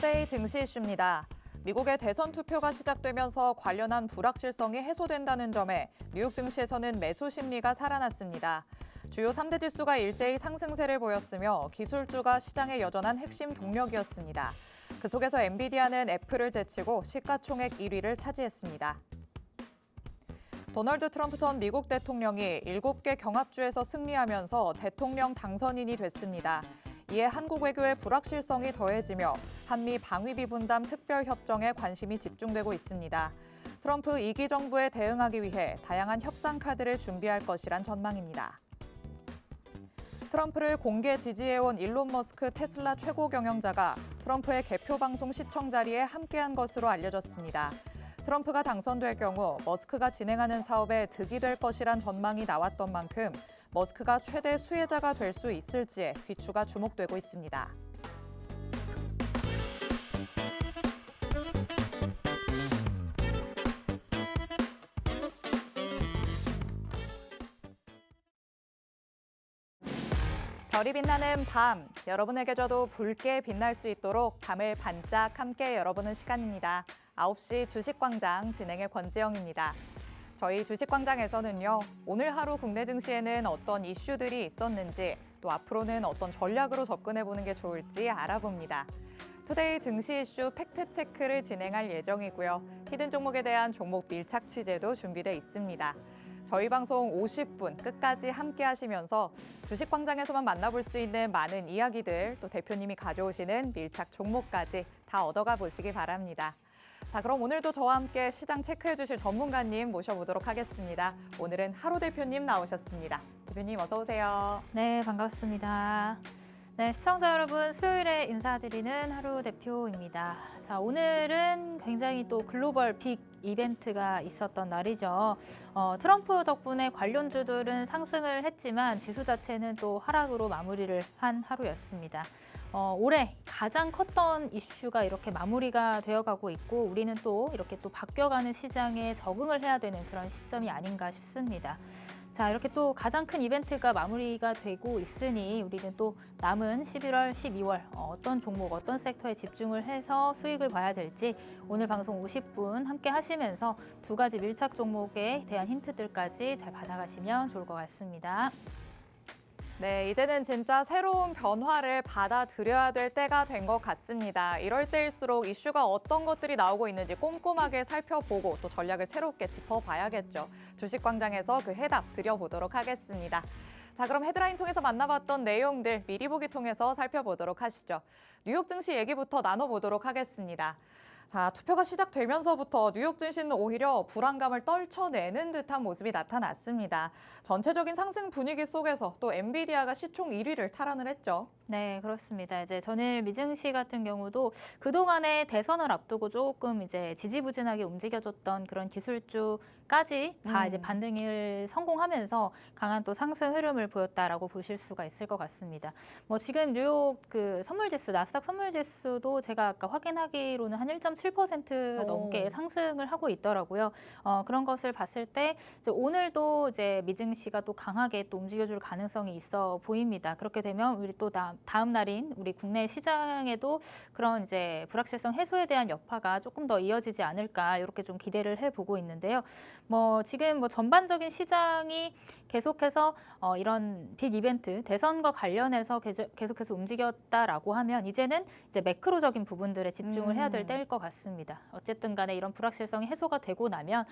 투데이 증시 이슈입니다. 미국의 대선 투표가 시작되면서 관련한 불확실성이 해소된다는 점에 뉴욕 증시에서는 매수 심리가 살아났습니다. 주요 3대 지수가 일제히 상승세를 보였으며 기술주가 시장의 여전한 핵심 동력이었습니다. 그 속에서 엔비디아는 애플을 제치고 시가총액 1위를 차지했습니다. 도널드 트럼프 전 미국 대통령이 7개 경합주에서 승리하면서 대통령 당선인이 됐습니다. 이에 한국 외교의 불확실성이 더해지며 한미 방위비 분담 특별협정에 관심이 집중되고 있습니다. 트럼프 2기 정부에 대응하기 위해 다양한 협상 카드를 준비할 것이란 전망입니다. 트럼프를 공개 지지해온 일론 머스크 테슬라 최고 경영자가 트럼프의 개표 방송 시청 자리에 함께한 것으로 알려졌습니다. 트럼프가 당선될 경우 머스크가 진행하는 사업에 득이 될 것이란 전망이 나왔던 만큼 머스크가 최대 수혜자가 될 수 있을지에 귀추가 주목되고 있습니다. 별이 빛나는 밤, 여러분에게도 붉게 빛날 수 있도록 밤을 반짝 함께 열어보는 시간입니다. 9시 주식광장 진행의 권지영입니다. 저희 주식광장에서는요, 오늘 하루 국내 증시에는 어떤 이슈들이 있었는지, 또 앞으로는 어떤 전략으로 접근해보는 게 좋을지 알아봅니다. 투데이 증시 이슈 팩트체크를 진행할 예정이고요. 히든 종목에 대한 종목 밀착 취재도 준비돼 있습니다. 저희 방송 50분 끝까지 함께 하시면서 주식광장에서만 만나볼 수 있는 많은 이야기들, 또 대표님이 가져오시는 밀착 종목까지 다 얻어가 보시기 바랍니다. 자, 그럼 오늘도 저와 함께 시장 체크해 주실 전문가님 모셔보도록 하겠습니다. 오늘은 하루 대표님 나오셨습니다. 대표님 어서 오세요. 네, 반갑습니다. 네, 시청자 여러분, 수요일에 인사드리는 하루 대표입니다. 자, 오늘은 굉장히 또 글로벌 빅 이벤트가 있었던 날이죠. 트럼프 덕분에 관련주들은 상승을 했지만 지수 자체는 또 하락으로 마무리를 한 하루였습니다. 올해 가장 컸던 이슈가 이렇게 마무리가 되어가고 있고 우리는 또 이렇게 또 바뀌어가는 시장에 적응을 해야 되는 그런 시점이 아닌가 싶습니다. 자, 이렇게 또 가장 큰 이벤트가 마무리가 되고 있으니 우리는 또 남은 11월, 12월 어떤 종목, 어떤 섹터에 집중을 해서 수익을 봐야 될지 오늘 방송 50분 함께 하시면서 두 가지 밀착 종목에 대한 힌트들까지 잘 받아가시면 좋을 것 같습니다. 네, 이제는 진짜 새로운 변화를 받아들여야 될 때가 된 것 같습니다. 이럴 때일수록 이슈가 어떤 것들이 나오고 있는지 꼼꼼하게 살펴보고 또 전략을 새롭게 짚어봐야겠죠. 주식광장에서 그 해답 드려보도록 하겠습니다. 자, 그럼 헤드라인 통해서 만나봤던 내용들 미리 보기 통해서 살펴보도록 하시죠. 뉴욕 증시 얘기부터 나눠보도록 하겠습니다. 자, 투표가 시작되면서부터 뉴욕 증시는 오히려 불안감을 떨쳐내는 듯한 모습이 나타났습니다. 전체적인 상승 분위기 속에서 또 엔비디아가 시총 1위를 탈환을 했죠. 네, 그렇습니다. 이제 전일 미증시 같은 경우도 그동안의 대선을 앞두고 조금 이제 지지부진하게 움직여줬던 그런 기술주까지 다 이제 반등을 성공하면서 강한 또 상승 흐름을 보였다라고 보실 수가 있을 것 같습니다. 뭐 지금 뉴욕 그 선물지수, 나스닥 선물지수도 제가 아까 확인하기로는 한 1.7% 넘게 상승을 하고 있더라고요. 그런 것을 봤을 때 이제 오늘도 이제 미증시가 또 강하게 또 움직여줄 가능성이 있어 보입니다. 그렇게 되면 우리 또 다음 날인 우리 국내 시장에도 그런 이제 불확실성 해소에 대한 여파가 조금 더 이어지지 않을까 이렇게 좀 기대를 해보고 있는데요. 뭐 지금 뭐 전반적인 시장이 계속해서 이런 빅 이벤트 대선과 관련해서 계속해서 움직였다라고 하면 이제는 이제 매크로적인 부분들에 집중을 해야 될 때일 것 같습니다. 어쨌든 간에 이런 불확실성이 해소가 되고 나면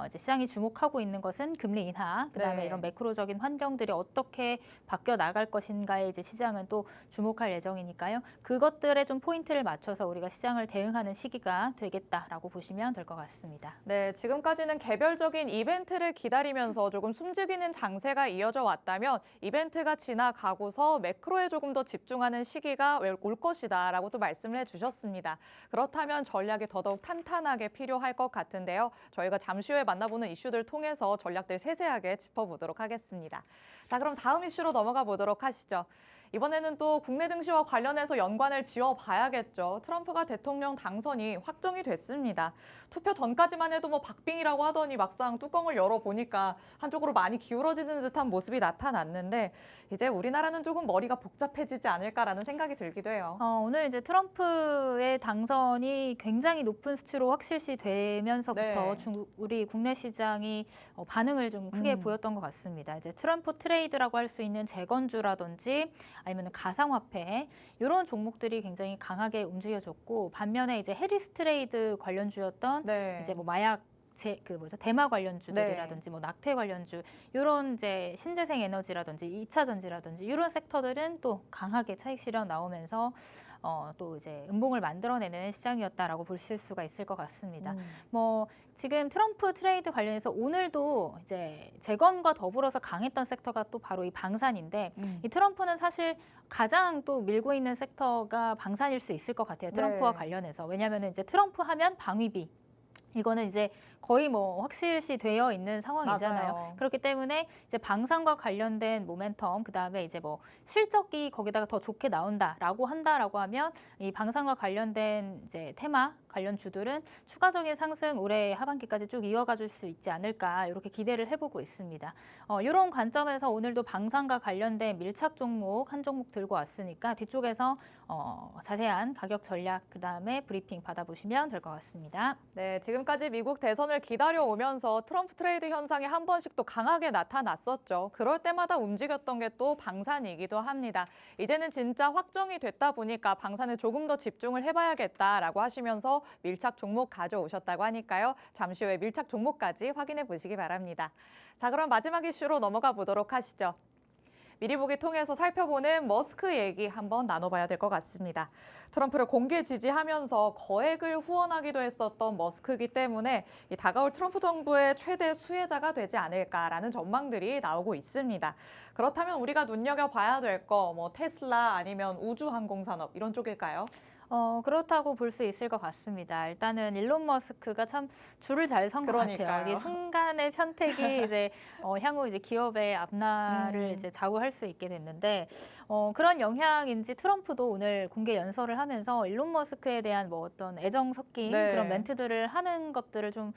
이제 시장이 주목하고 있는 것은 금리 인하, 그다음에 네. 이런 매크로적인 환경들이 어떻게 바뀌어 나갈 것인가에 이제 시장은 또 주목할 예정이니까요. 그것들에 좀 포인트를 맞춰서 우리가 시장을 대응하는 시기가 되겠다라고 보시면 될 것 같습니다. 네, 지금까지는 개별적인 이벤트를 기다리면서 조금 숨죽이는 장세가 이어져 왔다면 이벤트가 지나가고서 매크로에 조금 더 집중하는 시기가 올 것이다라고 또 말씀을 해주셨습니다. 그렇다면 전략이 더더욱 탄탄하게 필요할 것 같은데요. 저희가 잠시 후에 만나보는 이슈들 통해서 전략들 세세하게 짚어보도록 하겠습니다. 자, 그럼 다음 이슈로 넘어가 보도록 하시죠. 이번에는 또 국내 증시와 관련해서 연관을 지어봐야겠죠. 트럼프가 대통령 당선이 확정이 됐습니다. 투표 전까지만 해도 뭐 박빙이라고 하더니 막상 뚜껑을 열어보니까 한쪽으로 많이 기울어지는 듯한 모습이 나타났는데 이제 우리나라는 조금 머리가 복잡해지지 않을까라는 생각이 들기도 해요. 오늘 이제 트럼프의 당선이 굉장히 높은 수치로 확실시 되면서부터 네. 우리 국내 시장이 반응을 좀 크게 보였던 것 같습니다. 이제 트럼프 트레이드라고 할 수 있는 재건주라든지 아니면 가상화폐 이런 종목들이 굉장히 강하게 움직여졌고 반면에 이제 해리스 트레이드 관련주였던 네. 이제 뭐 마약 대마 관련주들이라든지 뭐 낙태 관련주 이런 이제 신재생 에너지라든지 2차 전지라든지 이런 섹터들은 또 강하게 차익 실현 나오면서 또 이제 음봉을 만들어내는 시장이었다라고 보실 수가 있을 것 같습니다. 뭐 지금 트럼프 트레이드 관련해서 오늘도 이제 재건과 더불어서 강했던 섹터가 또 바로 이 방산인데 이 트럼프는 사실 가장 또 밀고 있는 섹터가 방산일 수 있을 것 같아요. 트럼프와 네. 관련해서. 왜냐하면 이제 트럼프 하면 방위비 이거는 이제 거의 뭐 확실시 되어 있는 상황이잖아요. 맞아요. 그렇기 때문에 이제 방산과 관련된 모멘텀, 그다음에 이제 뭐 실적이 거기다가 더 좋게 나온다라고 한다라고 하면 이 방산과 관련된 이제 테마 관련 주들은 추가적인 상승 올해 하반기까지 쭉 이어가 줄 수 있지 않을까 이렇게 기대를 해보고 있습니다. 이런 관점에서 오늘도 방산과 관련된 밀착 종목 한 종목 들고 왔으니까 뒤쪽에서 자세한 가격 전략 그다음에 브리핑 받아보시면 될 것 같습니다. 네, 지금까지 미국 대선을 기다려오면서 트럼프 트레이드 현상이 한 번씩 또 강하게 나타났었죠. 그럴 때마다 움직였던 게 또 방산이기도 합니다. 이제는 진짜 확정이 됐다 보니까 방산에 조금 더 집중을 해봐야겠다라고 하시면서 밀착 종목 가져오셨다고 하니까요. 잠시 후에 밀착 종목까지 확인해 보시기 바랍니다. 자, 그럼 마지막 이슈로 넘어가 보도록 하시죠. 미리 보기 통해서 살펴보는 머스크 얘기 한번 나눠봐야 될 것 같습니다. 트럼프를 공개 지지하면서 거액을 후원하기도 했었던 머스크이기 때문에 이 다가올 트럼프 정부의 최대 수혜자가 되지 않을까라는 전망들이 나오고 있습니다. 그렇다면 우리가 눈여겨봐야 될 거 뭐 테슬라 아니면 우주항공산업 이런 쪽일까요? 그렇다고 볼 수 있을 것 같습니다. 일단은 일론 머스크가 참 줄을 잘 선 것 같아요. 그러니까요. 이 순간의 편택이 이제 향후 이제 기업의 앞날을 이제 좌우할 수 있게 됐는데 그런 영향인지 트럼프도 오늘 공개 연설을 하면서 일론 머스크에 대한 뭐 어떤 애정 섞인 네. 그런 멘트들을 하는 것들을 좀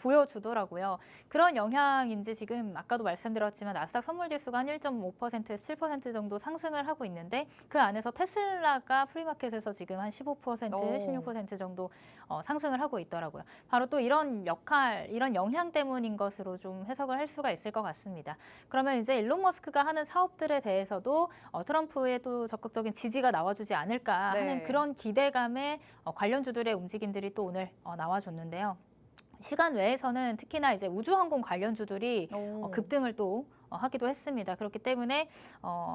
보여주더라고요. 그런 영향인지 지금 아까도 말씀드렸지만 나스닥 선물지수가 한 1.5%에서 7% 정도 상승을 하고 있는데 그 안에서 테슬라가 프리마켓에서 지금 한 15%, 16% 정도 상승을 하고 있더라고요. 바로 또 이런 역할, 이런 영향 때문인 것으로 좀 해석을 할 수가 있을 것 같습니다. 그러면 이제 일론 머스크가 하는 사업들에 대해서도 트럼프의 또 적극적인 지지가 나와주지 않을까 하는 네. 그런 기대감에 관련주들의 움직임들이 또 오늘 나와줬는데요. 시간 외에서는 특히나 이제 우주항공 관련주들이 급등을 또 하기도 했습니다. 그렇기 때문에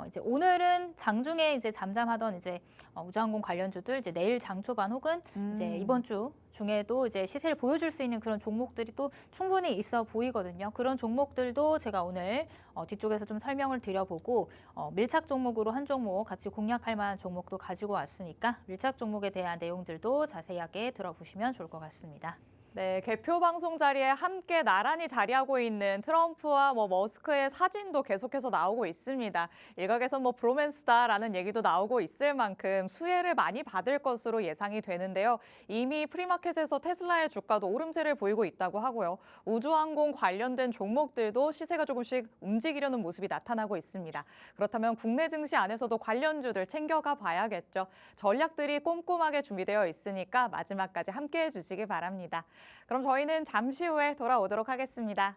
이제 오늘은 장중에 이제 잠잠하던 이제 우주항공 관련주들 이제 내일 장 초반 혹은 이제 이번 주 중에도 이제 시세를 보여줄 수 있는 그런 종목들이 또 충분히 있어 보이거든요. 그런 종목들도 제가 오늘 뒤쪽에서 좀 설명을 드려보고 밀착 종목으로 한 종목 같이 공략할 만한 종목도 가지고 왔으니까 밀착 종목에 대한 내용들도 자세하게 들어보시면 좋을 것 같습니다. 네, 개표 방송 자리에 함께 나란히 자리하고 있는 트럼프와 머스크의 사진도 계속해서 나오고 있습니다. 일각에서 브로맨스다라는 얘기도 나오고 있을 만큼 수혜를 많이 받을 것으로 예상이 되는데요. 이미 프리마켓에서 테슬라의 주가도 오름세를 보이고 있다고 하고요. 우주항공 관련된 종목들도 시세가 조금씩 움직이려는 모습이 나타나고 있습니다. 그렇다면 국내 증시 안에서도 관련주들 챙겨가 봐야겠죠. 전략들이 꼼꼼하게 준비되어 있으니까 마지막까지 함께해 주시기 바랍니다. 그럼 저희는 잠시 후에 돌아오도록 하겠습니다.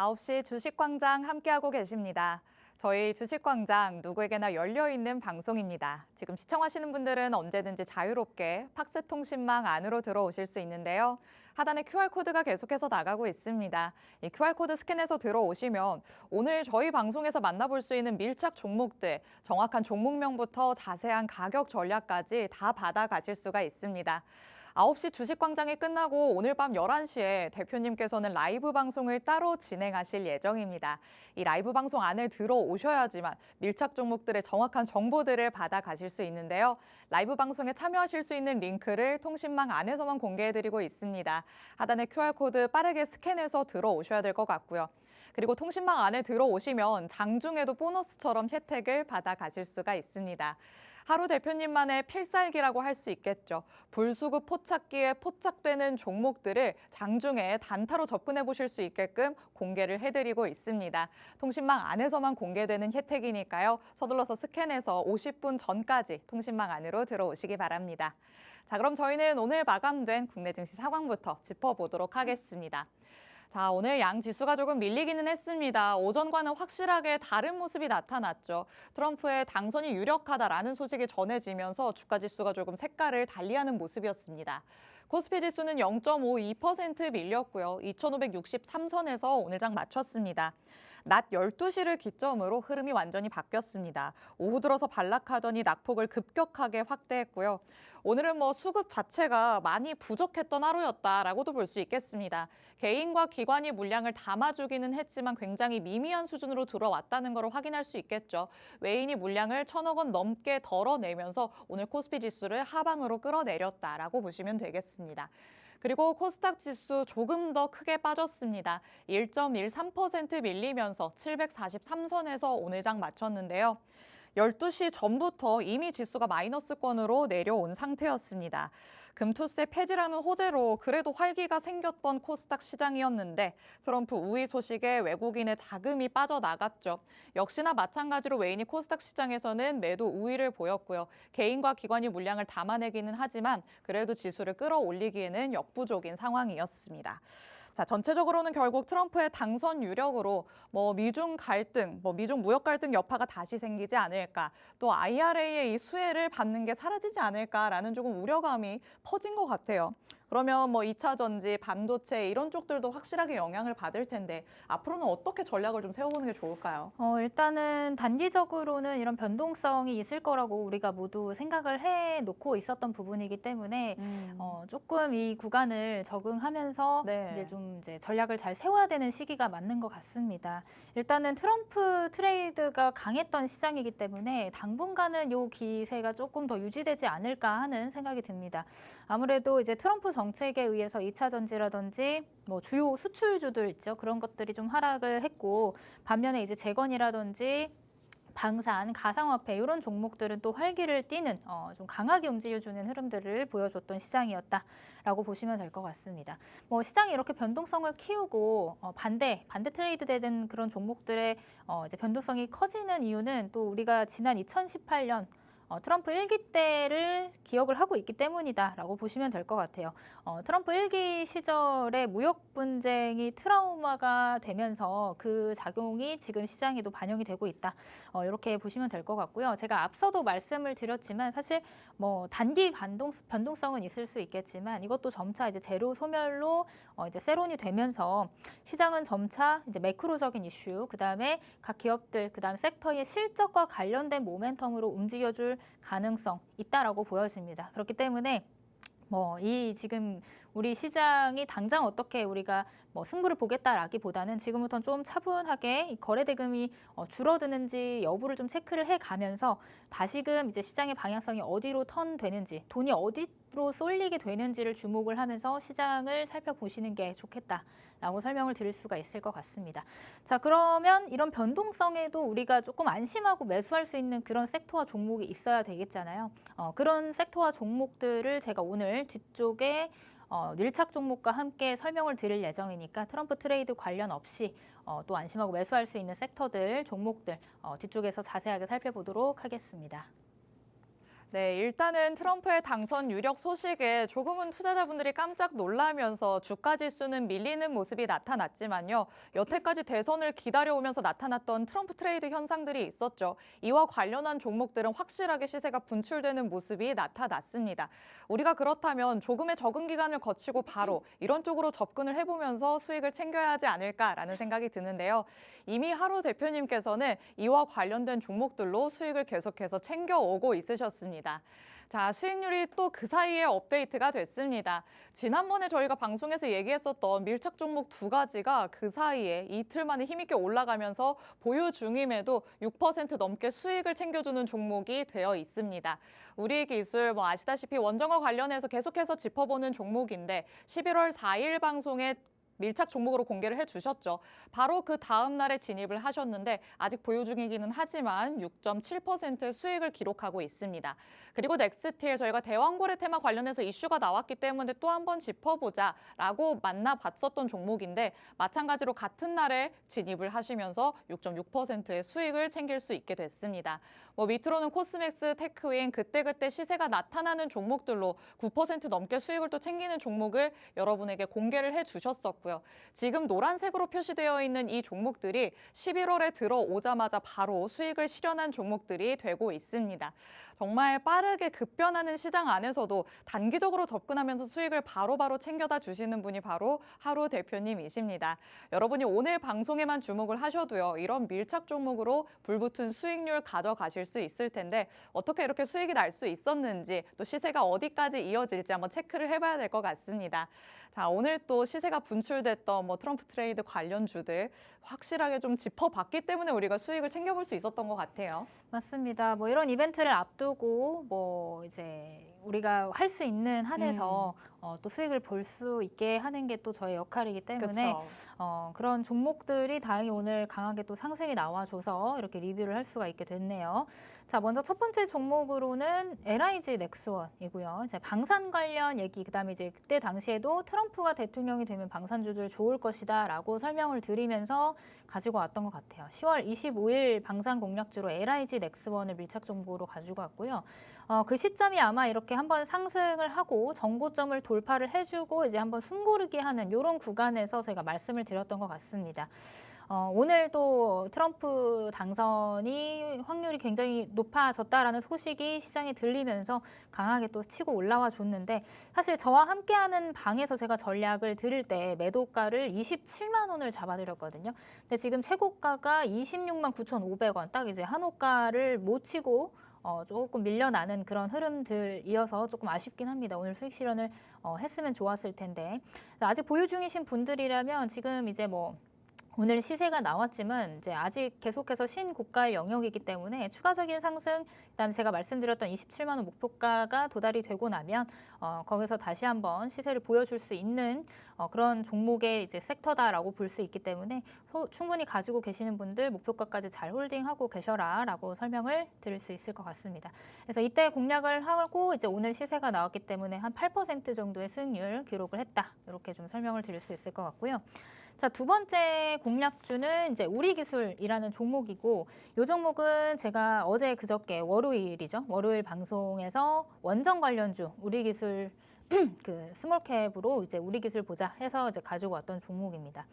9시 주식광장 함께하고 계십니다. 저희 주식광장 누구에게나 열려있는 방송입니다. 지금 시청하시는 분들은 언제든지 자유롭게 팍스통신망 안으로 들어오실 수 있는데요. 하단에 QR코드가 계속해서 나가고 있습니다. 이 QR코드 스캔해서 들어오시면 오늘 저희 방송에서 만나볼 수 있는 밀착 종목들, 정확한 종목명부터 자세한 가격 전략까지 다 받아가실 수가 있습니다. 9시 주식광장이 끝나고 오늘 밤 11시에 대표님께서는 라이브 방송을 따로 진행하실 예정입니다. 이 라이브 방송 안에 들어오셔야지만 밀착 종목들의 정확한 정보들을 받아가실 수 있는데요. 라이브 방송에 참여하실 수 있는 링크를 통신망 안에서만 공개해드리고 있습니다. 하단에 QR코드 빠르게 스캔해서 들어오셔야 될 것 같고요. 그리고 통신망 안에 들어오시면 장중에도 보너스처럼 혜택을 받아가실 수가 있습니다. 하루 대표님만의 필살기라고 할 수 있겠죠. 불수급 포착기에 포착되는 종목들을 장중에 단타로 접근해 보실 수 있게끔 공개를 해드리고 있습니다. 통신망 안에서만 공개되는 혜택이니까요. 서둘러서 스캔해서 50분 전까지 통신망 안으로 들어오시기 바랍니다. 자, 그럼 저희는 오늘 마감된 국내 증시 상황부터 짚어보도록 하겠습니다. 자, 오늘 양 지수가 조금 밀리기는 했습니다. 오전과는 확실하게 다른 모습이 나타났죠. 트럼프의 당선이 유력하다라는 소식이 전해지면서 주가 지수가 조금 색깔을 달리하는 모습이었습니다. 코스피 지수는 0.52% 밀렸고요. 2,563선에서 오늘 장 마쳤습니다. 낮 12시를 기점으로 흐름이 완전히 바뀌었습니다. 오후 들어서 반락하더니 낙폭을 급격하게 확대했고요. 오늘은 수급 자체가 많이 부족했던 하루였다라고도 볼 수 있겠습니다. 개인과 기관이 물량을 담아주기는 했지만 굉장히 미미한 수준으로 들어왔다는 걸 확인할 수 있겠죠. 외인이 물량을 1,000억 원 넘게 덜어내면서 오늘 코스피 지수를 하방으로 끌어내렸다라고 보시면 되겠습니다. 그리고 코스닥 지수 조금 더 크게 빠졌습니다. 1.13% 밀리면서 743선에서 오늘 장 마쳤는데요. 12시 전부터 이미 지수가 마이너스권으로 내려온 상태였습니다. 금투세 폐지라는 호재로 그래도 활기가 생겼던 코스닥 시장이었는데 트럼프 우위 소식에 외국인의 자금이 빠져나갔죠. 역시나 마찬가지로 외인이 코스닥 시장에서는 매도 우위를 보였고요. 개인과 기관이 물량을 담아내기는 하지만 그래도 지수를 끌어올리기에는 역부족인 상황이었습니다. 자, 전체적으로는 결국 트럼프의 당선 유력으로 미중 갈등, 미중 무역 갈등 여파가 다시 생기지 않을까, 또 IRA의 이 수혜를 받는 게 사라지지 않을까라는 조금 우려감이 퍼진 것 같아요. 그러면 2차 전지, 반도체 이런 쪽들도 확실하게 영향을 받을 텐데 앞으로는 어떻게 전략을 좀 세워보는 게 좋을까요? 일단은 단기적으로는 이런 변동성이 있을 거라고 우리가 모두 생각을 해놓고 있었던 부분이기 때문에 조금 이 구간을 적응하면서 네. 이제 전략을 잘 세워야 되는 시기가 맞는 것 같습니다. 일단은 트럼프 트레이드가 강했던 시장이기 때문에 당분간은 이 기세가 조금 더 유지되지 않을까 하는 생각이 듭니다. 아무래도 이제 트럼프 정책에 의해서 2차 전지라든지 주요 수출주들 있죠. 그런 것들이 좀 하락을 했고 반면에 이제 재건이라든지 방산, 가상화폐 이런 종목들은 또 활기를 띠는 좀 강하게 움직여주는 흐름들을 보여줬던 시장이었다라고 보시면 될 것 같습니다. 시장이 이렇게 변동성을 키우고 반대 트레이드 되는 그런 종목들의 이제 변동성이 커지는 이유는 또 우리가 지난 2018년 트럼프 1기 때를 기억을 하고 있기 때문이다라고 보시면 될 것 같아요. 트럼프 1기 시절에 무역 분쟁이 트라우마가 되면서 그 작용이 지금 시장에도 반영이 되고 있다. 이렇게 보시면 될 것 같고요. 제가 앞서도 말씀을 드렸지만 사실 단기 변동성은 있을 수 있겠지만 이것도 점차 이제 재료 소멸로 이제 세론이 되면서 시장은 점차 이제 매크로적인 이슈, 그다음에 각 기업들, 그다음 섹터의 실적과 관련된 모멘텀으로 움직여줄 가능성 있다라고 보여집니다. 그렇기 때문에 이 지금 우리 시장이 당장 어떻게 우리가 승부를 보겠다라기보다는 지금부터는 좀 차분하게 이 거래 대금이 줄어드는지 여부를 좀 체크를 해가면서 다시금 이제 시장의 방향성이 어디로 턴되는지, 돈이 어디로 쏠리게 되는지를 주목을 하면서 시장을 살펴보시는 게 좋겠다라고 설명을 드릴 수가 있을 것 같습니다. 자, 그러면 이런 변동성에도 우리가 조금 안심하고 매수할 수 있는 그런 섹터와 종목이 있어야 되겠잖아요. 그런 섹터와 종목들을 제가 오늘 뒤쪽에 밀착 종목과 함께 설명을 드릴 예정이니까 트럼프 트레이드 관련 없이 또 안심하고 매수할 수 있는 섹터들, 종목들 뒤쪽에서 자세하게 살펴보도록 하겠습니다. 네, 일단은 트럼프의 당선 유력 소식에 조금은 투자자분들이 깜짝 놀라면서 주가 지수는 밀리는 모습이 나타났지만요. 여태까지 대선을 기다려오면서 나타났던 트럼프 트레이드 현상들이 있었죠. 이와 관련한 종목들은 확실하게 시세가 분출되는 모습이 나타났습니다. 우리가 그렇다면 조금의 적응 기간을 거치고 바로 이런 쪽으로 접근을 해보면서 수익을 챙겨야 하지 않을까라는 생각이 드는데요. 이미 하루 대표님께서는 이와 관련된 종목들로 수익을 계속해서 챙겨오고 있으셨습니다. 자, 수익률이 또 그 사이에 업데이트가 됐습니다. 지난번에 저희가 방송에서 얘기했었던 밀착 종목 두 가지가 그 사이에 이틀 만에 힘있게 올라가면서 보유 중임에도 6% 넘게 수익을 챙겨주는 종목이 되어 있습니다. 우리기술 아시다시피 원정어 관련해서 계속해서 짚어보는 종목인데 11월 4일 방송에 밀착 종목으로 공개를 해주셨죠. 바로 그 다음 날에 진입을 하셨는데 아직 보유 중이기는 하지만 6.7% 수익을 기록하고 있습니다. 그리고 넥스틸 저희가 대왕거래 테마 관련해서 이슈가 나왔기 때문에 또 한 번 짚어보자라고 만나봤었던 종목인데 마찬가지로 같은 날에 진입을 하시면서 6.6%의 수익을 챙길 수 있게 됐습니다. 밑으로는 코스맥스, 테크윈 그때그때 시세가 나타나는 종목들로 9% 넘게 수익을 또 챙기는 종목을 여러분에게 공개를 해주셨었고요. 지금 노란색으로 표시되어 있는 이 종목들이 11월에 들어오자마자 바로 수익을 실현한 종목들이 되고 있습니다. 정말 빠르게 급변하는 시장 안에서도 단기적으로 접근하면서 수익을 바로바로 챙겨다 주시는 분이 바로 하루 대표님이십니다. 여러분이 오늘 방송에만 주목을 하셔도요. 이런 밀착 종목으로 불붙은 수익률 가져가실 수 있을 텐데 어떻게 이렇게 수익이 날 수 있었는지 또 시세가 어디까지 이어질지 한번 체크를 해봐야 될 것 같습니다. 자, 오늘 또 시세가 분출됐던 트럼프 트레이드 관련주들 확실하게 좀 짚어봤기 때문에 우리가 수익을 챙겨볼 수 있었던 것 같아요. 맞습니다. 이런 이벤트를 앞두고 이제 우리가 할 수 있는 한에서 또 수익을 볼 수 있게 하는 게 또 저의 역할이기 때문에 그런 종목들이 다행히 오늘 강하게 또 상승이 나와줘서 이렇게 리뷰를 할 수가 있게 됐네요. 자, 먼저 첫 번째 종목으로는 LIG 넥스원이고요. 이제 방산 관련 얘기, 그다음에 이제 그때 당시에도 트럼프가 대통령이 되면 방산주들 좋을 것이다라고 설명을 드리면서 가지고 왔던 것 같아요. 10월 25일 방산 공략주로 LIG 넥스원을 밀착 정보로 가지고 왔고요. 그 시점이 아마 이렇게 한번 상승을 하고 정고점을 돌파를 해주고 이제 한번 숨고르게 하는 이런 구간에서 제가 말씀을 드렸던 것 같습니다. 오늘 또 트럼프 당선이 확률이 굉장히 높아졌다라는 소식이 시장에 들리면서 강하게 또 치고 올라와 줬는데 사실 저와 함께하는 방에서 제가 전략을 드릴 때 매도가를 27만 원을 잡아드렸거든요. 근데 지금 최고가가 26만 9,500원 딱 이제 한호가를 못 치고 조금 밀려나는 그런 흐름들이어서 조금 아쉽긴 합니다. 오늘 수익 실현을 했으면 좋았을 텐데 아직 보유 중이신 분들이라면 지금 이제 오늘 시세가 나왔지만 이제 아직 계속해서 신고가의 영역이기 때문에 추가적인 상승, 그다음에 제가 말씀드렸던 27만 원 목표가가 도달이 되고 나면 거기서 다시 한번 시세를 보여줄 수 있는 그런 종목의 이제 섹터다라고 볼 수 있기 때문에 충분히 가지고 계시는 분들 목표가까지 잘 홀딩하고 계셔라라고 설명을 드릴 수 있을 것 같습니다. 그래서 이때 공략을 하고 이제 오늘 시세가 나왔기 때문에 한 8% 정도의 수익률 기록을 했다. 이렇게 좀 설명을 드릴 수 있을 것 같고요. 자, 두 번째 공략주는 이제 우리기술이라는 종목이고 이 종목은 제가 어제 그저께 월요일이죠. 월요일 방송에서 원정 관련주 우리기술 그 스몰캡으로 이제 우리기술 보자 해서 이제 가지고 왔던 종목입니다.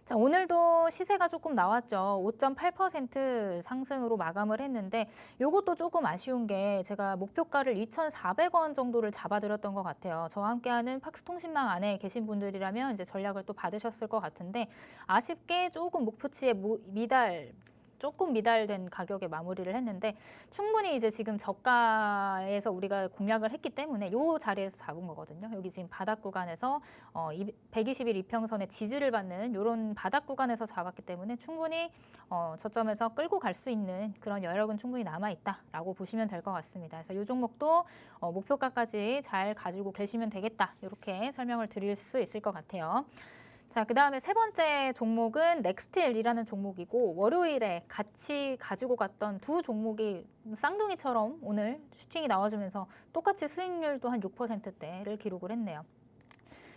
자, 오늘도 시세가 조금 나왔죠. 5.8% 상승으로 마감을 했는데 이것도 조금 아쉬운 게 제가 목표가를 2,400원 정도를 잡아드렸던 것 같아요. 저와 함께하는 팍스통신망 안에 계신 분들이라면 이제 전략을 또 받으셨을 것 같은데 아쉽게 조금 목표치에 조금 미달된 가격에 마무리를 했는데 충분히 이제 지금 저가에서 우리가 공략을 했기 때문에 이 자리에서 잡은 거거든요. 여기 지금 바닥 구간에서 121 이평선의 지지를 받는 이런 바닥 구간에서 잡았기 때문에 충분히 저점에서 끌고 갈 수 있는 그런 여력은 충분히 남아있다라고 보시면 될 것 같습니다. 그래서 이 종목도 목표가까지 잘 가지고 계시면 되겠다. 이렇게 설명을 드릴 수 있을 것 같아요. 자, 그다음에 세 번째 종목은 넥스틸이라는 종목이고 월요일에 같이 가지고 갔던 두 종목이 쌍둥이처럼 오늘 슈팅이 나와주면서 똑같이 수익률도 한 6%대를 기록을 했네요.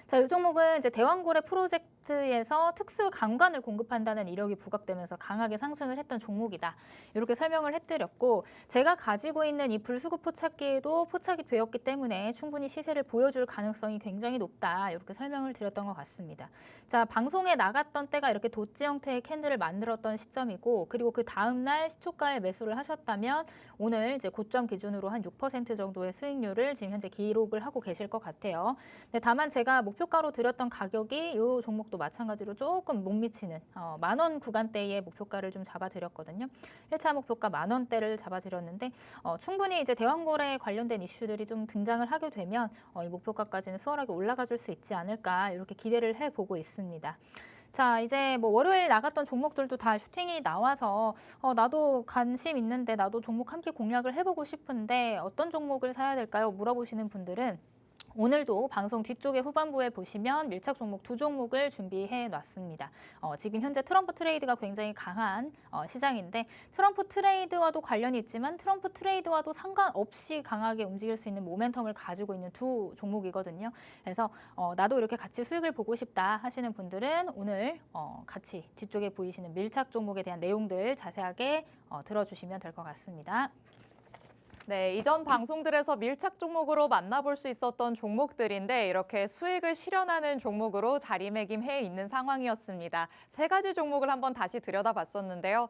자, 이 종목은 이제 대왕고래 프로젝트 마트에서 특수 강관을 공급한다는 이력이 부각되면서 강하게 상승을 했던 종목이다. 이렇게 설명을 해드렸고 제가 가지고 있는 이 불수급 포착기에도 포착이 되었기 때문에 충분히 시세를 보여줄 가능성이 굉장히 높다. 이렇게 설명을 드렸던 것 같습니다. 자, 방송에 나갔던 때가 이렇게 도치 형태의 캔들을 만들었던 시점이고 그리고 그 다음 날 시초가에 매수를 하셨다면 오늘 이제 고점 기준으로 한 6% 정도의 수익률을 지금 현재 기록을 하고 계실 것 같아요. 근데 다만 제가 목표가로 드렸던 가격이 이 종목도 마찬가지로 조금 못 미치는 10,000원 구간대의 목표가를 좀 잡아드렸거든요. 1차 목표가 10,000원대를 잡아드렸는데 충분히 이제 대왕거래에 관련된 이슈들이 좀 등장을 하게 되면 이 목표가까지는 수월하게 올라가 줄 수 있지 않을까 이렇게 기대를 해보고 있습니다. 자, 이제 뭐 월요일 나갔던 종목들도 다 슈팅이 나와서 나도 관심 있는데 나도 종목 함께 공략을 해보고 싶은데 어떤 종목을 사야 될까요? 물어보시는 분들은 오늘도 방송 뒤쪽에 후반부에 보시면 밀착 종목 2종목을 준비해 놨습니다. 지금 현재 트럼프 트레이드가 굉장히 강한 시장인데 트럼프 트레이드와도 관련이 있지만 트럼프 트레이드와도 상관없이 강하게 움직일 수 있는 모멘텀을 가지고 있는 두 종목이거든요. 그래서 나도 이렇게 같이 수익을 보고 싶다 하시는 분들은 오늘 같이 뒤쪽에 보이시는 밀착 종목에 대한 내용들 자세하게 들어주시면 될 것 같습니다. 네, 이전 방송들에서 밀착 종목으로 만나볼 수 있었던 종목들인데 이렇게 수익을 실현하는 종목으로 자리매김해 있는 상황이었습니다. 세 가지 종목을 한번 다시 들여다봤었는데요.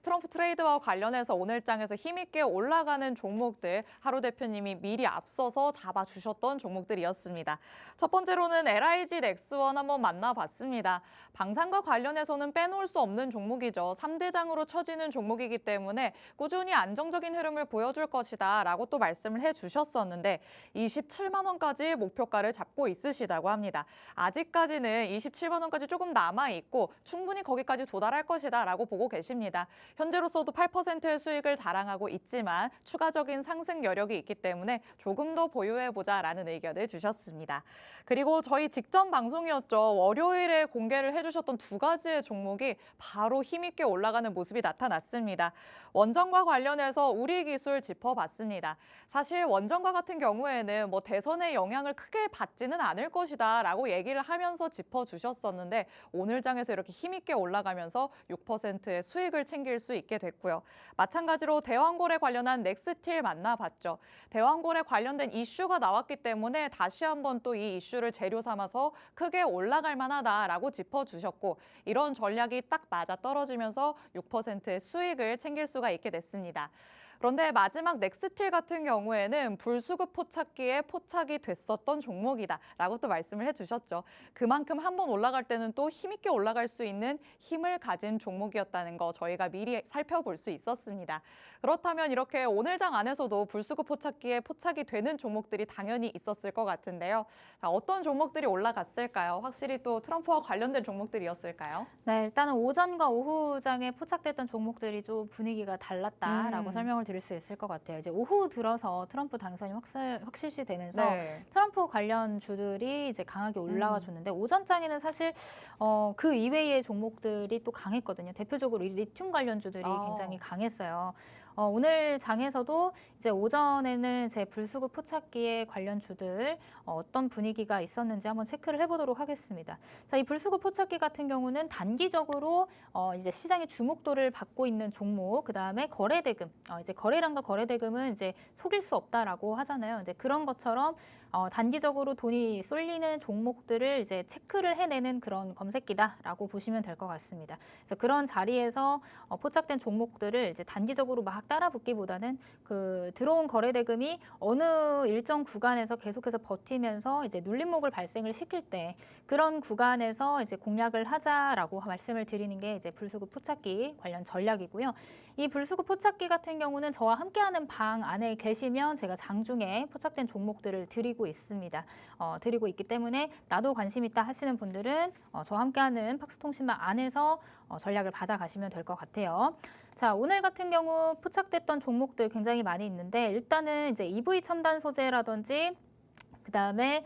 트럼프 트레이드와 관련해서 오늘장에서 힘있게 올라가는 종목들 하루 대표님이 미리 앞서서 잡아주셨던 종목들이었습니다. 첫 번째로는 LIG 넥스원 한번 만나봤습니다. 방산과 관련해서는 빼놓을 수 없는 종목이죠. 3대장으로 쳐지는 종목이기 때문에 꾸준히 안정적인 흐름을 보여줄 것이다 라고 또 말씀을 해주셨었는데 27만 원까지 목표가를 잡고 있으시다고 합니다. 아직까지는 27만 원까지 조금 남아있고 충분히 거기까지 도달할 것이다 라고 보고 계십니다. 현재로서도 8%의 수익을 자랑하고 있지만 추가적인 상승 여력이 있기 때문에 조금 더 보유해보자 라는 의견을 주셨습니다. 그리고 저희 직전 방송이었죠. 월요일에 공개를 해주셨던 두 가지의 종목이 바로 힘있게 올라가는 모습이 나타났습니다. 원전과 관련해서 우리기술 짚어봤습니다. 사실 원전과 같은 경우에는 뭐 대선의 영향을 크게 받지는 않을 것이다 라고 얘기를 하면서 짚어주셨었는데 오늘장에서 이렇게 힘있게 올라가면서 6%의 수익을 챙길 수 있게 됐고요. 마찬가지로 대왕골에 관련한 넥스틸 만나봤죠. 대왕골에 관련된 이슈가 나왔기 때문에 다시 한번 또 이 이슈를 재료 삼아서 크게 올라갈 만하다라고 짚어주셨고 이런 전략이 딱 맞아 떨어지면서 6%의 수익을 챙길 수가 있게 됐습니다. 그런데 마지막 넥스틸 같은 경우에는 불수급 포착기에 포착이 됐었던 종목이다라고 또 말씀을 해주셨죠. 그만큼 한번 올라갈 때는 또 힘있게 올라갈 수 있는 힘을 가진 종목이었다는 거 저희가 미리 살펴볼 수 있었습니다. 그렇다면 이렇게 오늘장 안에서도 불수급 포착기에 포착이 되는 종목들이 당연히 있었을 것 같은데요. 자, 어떤 종목들이 올라갔을까요? 확실히 또 트럼프와 관련된 종목들이었을까요? 네, 일단은 오전과 오후장에 포착됐던 종목들이 좀 분위기가 달랐다라고 설명을 드릴 수 있을 것 같아요. 이제 오후 들어서 트럼프 당선이 확실시되면서 네. 트럼프 관련 주들이 이제 강하게 올라와 줬는데 오전장에는 사실 그 이외의 종목들이 또 강했거든요. 대표적으로 이 리튬 관련 주들이 굉장히 강했어요. 오늘 장에서도 이제 오전에는 제 불수급 포착기에 관련 주들 어떤 분위기가 있었는지 한번 체크를 해보도록 하겠습니다. 자, 이 불수급 포착기 같은 경우는 단기적으로 이제 시장의 주목도를 받고 있는 종목, 그 다음에 거래대금, 이제 거래량과 거래대금은 이제 속일 수 없다라고 하잖아요. 근데 그런 것처럼 단기적으로 돈이 쏠리는 종목들을 이제 체크를 해내는 그런 검색기다라고 보시면 될 것 같습니다. 그래서 그런 자리에서 포착된 종목들을 이제 단기적으로 막 따라붙기보다는 그 들어온 거래대금이 어느 일정 구간에서 계속해서 버티면서 이제 눌림목을 발생을 시킬 때 그런 구간에서 이제 공략을 하자라고 말씀을 드리는 게 이제 불수급 포착기 관련 전략이고요. 이 불수급 포착기 같은 경우는 저와 함께하는 방 안에 계시면 제가 장중에 포착된 종목들을 드리고 있습니다. 드리고 있기 때문에 나도 관심 있다 하시는 분들은 저와 함께하는 팍스통신망 안에서 전략을 받아가시면 될 것 같아요. 자, 오늘 같은 경우 포착됐던 종목들 굉장히 많이 있는데 일단은 이제 EV 첨단 소재라든지 그다음에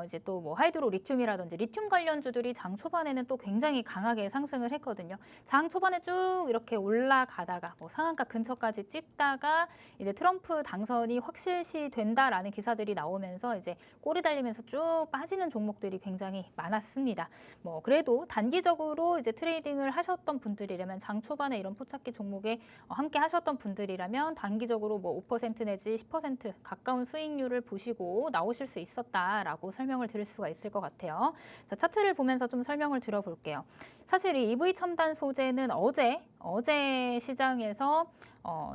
이제 또 뭐 하이드로 리튬이라든지 리튬 관련주들이 장 초반에는 또 굉장히 강하게 상승을 했거든요. 장 초반에 쭉 이렇게 올라가다가 뭐 상한가 근처까지 찍다가 이제 트럼프 당선이 확실시 된다라는 기사들이 나오면서 이제 꼬리 달리면서 쭉 빠지는 종목들이 굉장히 많았습니다. 뭐 그래도 단기적으로 이제 트레이딩을 하셨던 분들이라면 장 초반에 이런 포착기 종목에 함께 하셨던 분들이라면 단기적으로 뭐 5% 내지 10% 가까운 수익률을 보시고 나오실 수 있었다라고 설명을 드릴 수가 있을 것 같아요. 자, 차트를 보면서 좀 설명을 드려볼게요. 사실 이 EV 첨단 소재는 어제 시장에서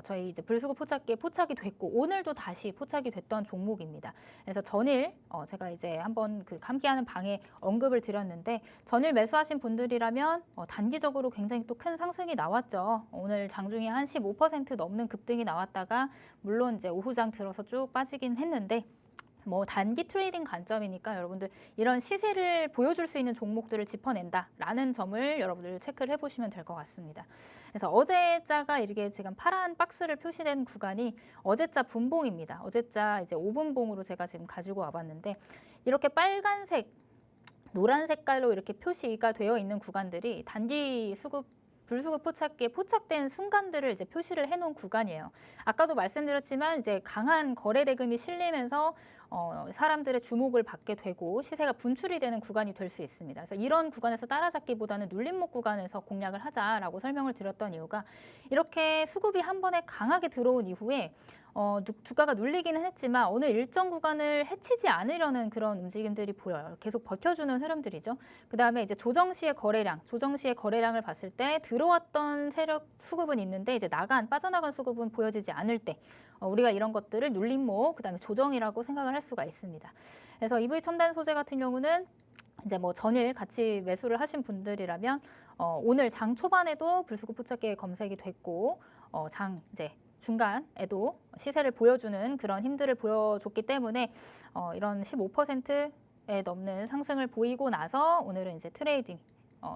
저희 이제 불수급 포착기에 포착이 됐고 오늘도 다시 포착이 됐던 종목입니다. 그래서 전일 제가 이제 한번 그 함께하는 방에 언급을 드렸는데 전일 매수하신 분들이라면 단기적으로 굉장히 또 큰 상승이 나왔죠. 오늘 장중에 한 15% 넘는 급등이 나왔다가 물론 이제 오후장 들어서 쭉 빠지긴 했는데 뭐 단기 트레이딩 관점이니까 여러분들 이런 시세를 보여줄 수 있는 종목들을 짚어낸다라는 점을 여러분들 체크를 해보시면 될 것 같습니다. 그래서 어제자가 이렇게 지금 파란 박스를 표시된 구간이 어제자 분봉입니다. 어제자 이제 5분봉으로 제가 지금 가지고 와봤는데 이렇게 빨간색, 노란 색깔로 이렇게 표시가 되어 있는 구간들이 단기 불수급 포착기에 포착된 순간들을 이제 표시를 해놓은 구간이에요. 아까도 말씀드렸지만 이제 강한 거래 대금이 실리면서 사람들의 주목을 받게 되고 시세가 분출이 되는 구간이 될 수 있습니다. 그래서 이런 구간에서 따라잡기보다는 눌림목 구간에서 공략을 하자라고 설명을 드렸던 이유가 이렇게 수급이 한 번에 강하게 들어온 이후에 주가가 눌리기는 했지만 어느 일정 구간을 해치지 않으려는 그런 움직임들이 보여요. 계속 버텨주는 흐름들이죠. 그다음에 이제 조정 시의 거래량을 봤을 때 들어왔던 세력 수급은 있는데 이제 빠져나간 수급은 보여지지 않을 때 우리가 이런 것들을 눌림목, 그다음에 조정이라고 생각을 할 수가 있습니다. 그래서 EV 첨단 소재 같은 경우는 이제 뭐 전일 같이 매수를 하신 분들이라면 오늘 장 초반에도 불수급 포착기에 검색이 됐고 장 이제 중간에도 시세를 보여주는 그런 힘들을 보여줬기 때문에 이런 15%에 넘는 상승을 보이고 나서 오늘은 이제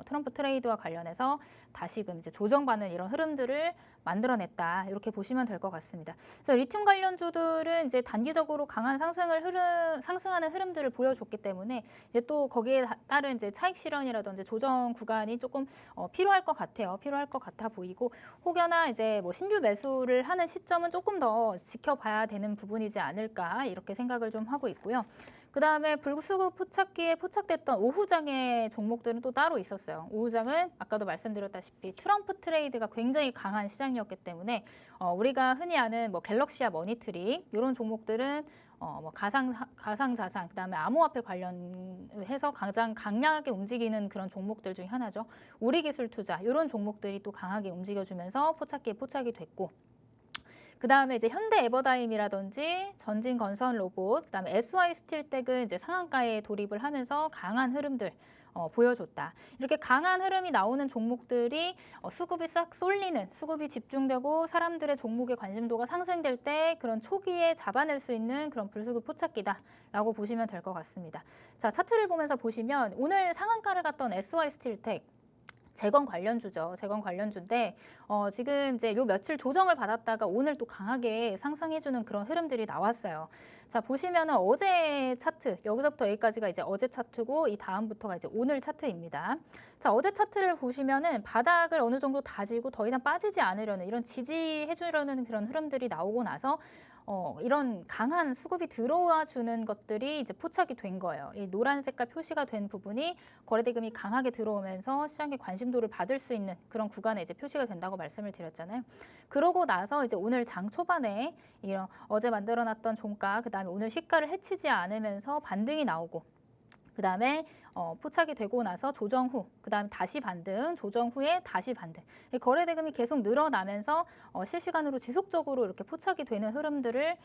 트럼프 트레이드와 관련해서 다시금 이제 조정받는 이런 흐름들을 만들어냈다 이렇게 보시면 될 것 같습니다. 그래서 리튬 관련주들은 이제 단기적으로 강한 상승하는 흐름들을 보여줬기 때문에 이제 또 거기에 따른 이제 차익 실현이라든지 조정 구간이 조금 필요할 것 같아요. 필요할 것 같아 보이고 혹여나 이제 뭐 신규 매수를 하는 시점은 조금 더 지켜봐야 되는 부분이지 않을까 이렇게 생각을 좀 하고 있고요. 그다음에 불수급 포착기에 포착됐던 오후장의 종목들은 또 따로 있었어요. 오후장은 아까도 말씀드렸다시피 트럼프 트레이드가 굉장히 강한 시장이었기 때문에 우리가 흔히 아는 뭐 갤럭시아 머니트리 이런 종목들은 뭐 가상 자산 그다음에 암호화폐 관련해서 가장 강력하게 움직이는 그런 종목들 중에 하나죠. 우리기술투자 이런 종목들이 또 강하게 움직여주면서 포착기에 포착이 됐고. 그다음에 이제 현대 에버다임이라든지 전진건설로봇, 그다음에 SY스틸텍은 이제 상한가에 돌입을 하면서 강한 흐름들 보여줬다. 이렇게 강한 흐름이 나오는 종목들이 수급이 싹 쏠리는, 수급이 집중되고 사람들의 종목의 관심도가 상승될 때 그런 초기에 잡아낼 수 있는 그런 불수급 포착기다라고 보시면 될 것 같습니다. 자, 차트를 보면서 보시면 오늘 상한가를 갔던 SY스틸텍 재건 관련주죠. 재건 관련주인데 지금 이제 요 며칠 조정을 받았다가 오늘 또 강하게 상승해주는 그런 흐름들이 나왔어요. 자, 보시면은 어제 차트, 여기서부터 여기까지가 이제 어제 차트고 이 다음부터가 이제 오늘 차트입니다. 자, 어제 차트를 보시면은 바닥을 어느 정도 다지고 더 이상 빠지지 않으려는 이런 지지해주려는 그런 흐름들이 나오고 나서 이런 강한 수급이 들어와 주는 것들이 이제 포착이 된 거예요. 이 노란 색깔 표시가 된 부분이 거래대금이 강하게 들어오면서 시장의 관심도를 받을 수 있는 그런 구간에 이제 표시가 된다고 말씀을 드렸잖아요. 그러고 나서 이제 오늘 장 초반에 이런 어제 만들어놨던 종가, 그다음에 오늘 시가를 해치지 않으면서 반등이 나오고, 그다음에 포착이 되고 나서 조정 후, 그다음에 다시 반등, 조정 후에 다시 반등. 거래 대금이 계속 늘어나면서 실시간으로 지속적으로 이렇게 포착이 되는 흐름들을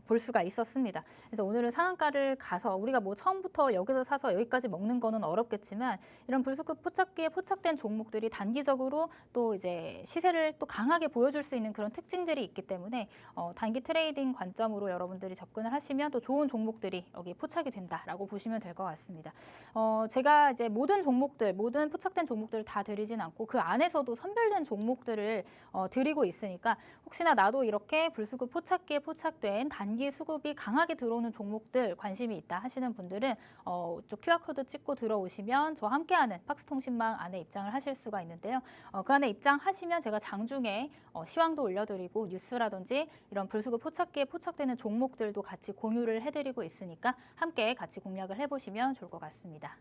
볼 수가 있었습니다. 그래서 오늘은 상한가를 가서 우리가 뭐 처음부터 여기서 사서 여기까지 먹는 거는 어렵겠지만 이런 불수급 포착기에 포착된 종목들이 단기적으로 또 이제 시세를 또 강하게 보여줄 수 있는 그런 특징들이 있기 때문에 단기 트레이딩 관점으로 여러분들이 접근을 하시면 또 좋은 종목들이 여기 포착이 된다라고 보시면 될 것 같습니다. 제가 이제 모든 종목들, 모든 포착된 종목들을 다 드리진 않고 그 안에서도 선별된 종목들을 드리고 있으니까 혹시나 나도 이렇게 불수급 포착기에 포착된 단기 수급이 강하게 들어오는 종목들 관심이 있다 하시는 분들은 이쪽 QR코드 찍고 들어오시면 저와 함께하는 팍스통신망 안에 입장을 하실 수가 있는데요. 그 안에 입장하시면 제가 장중에 시황도 올려드리고 뉴스라든지 이런 불수급 포착기에 포착되는 종목들도 같이 공유를 해드리고 있으니까 함께 같이 공략을 해보시면 좋을 것 같습니다.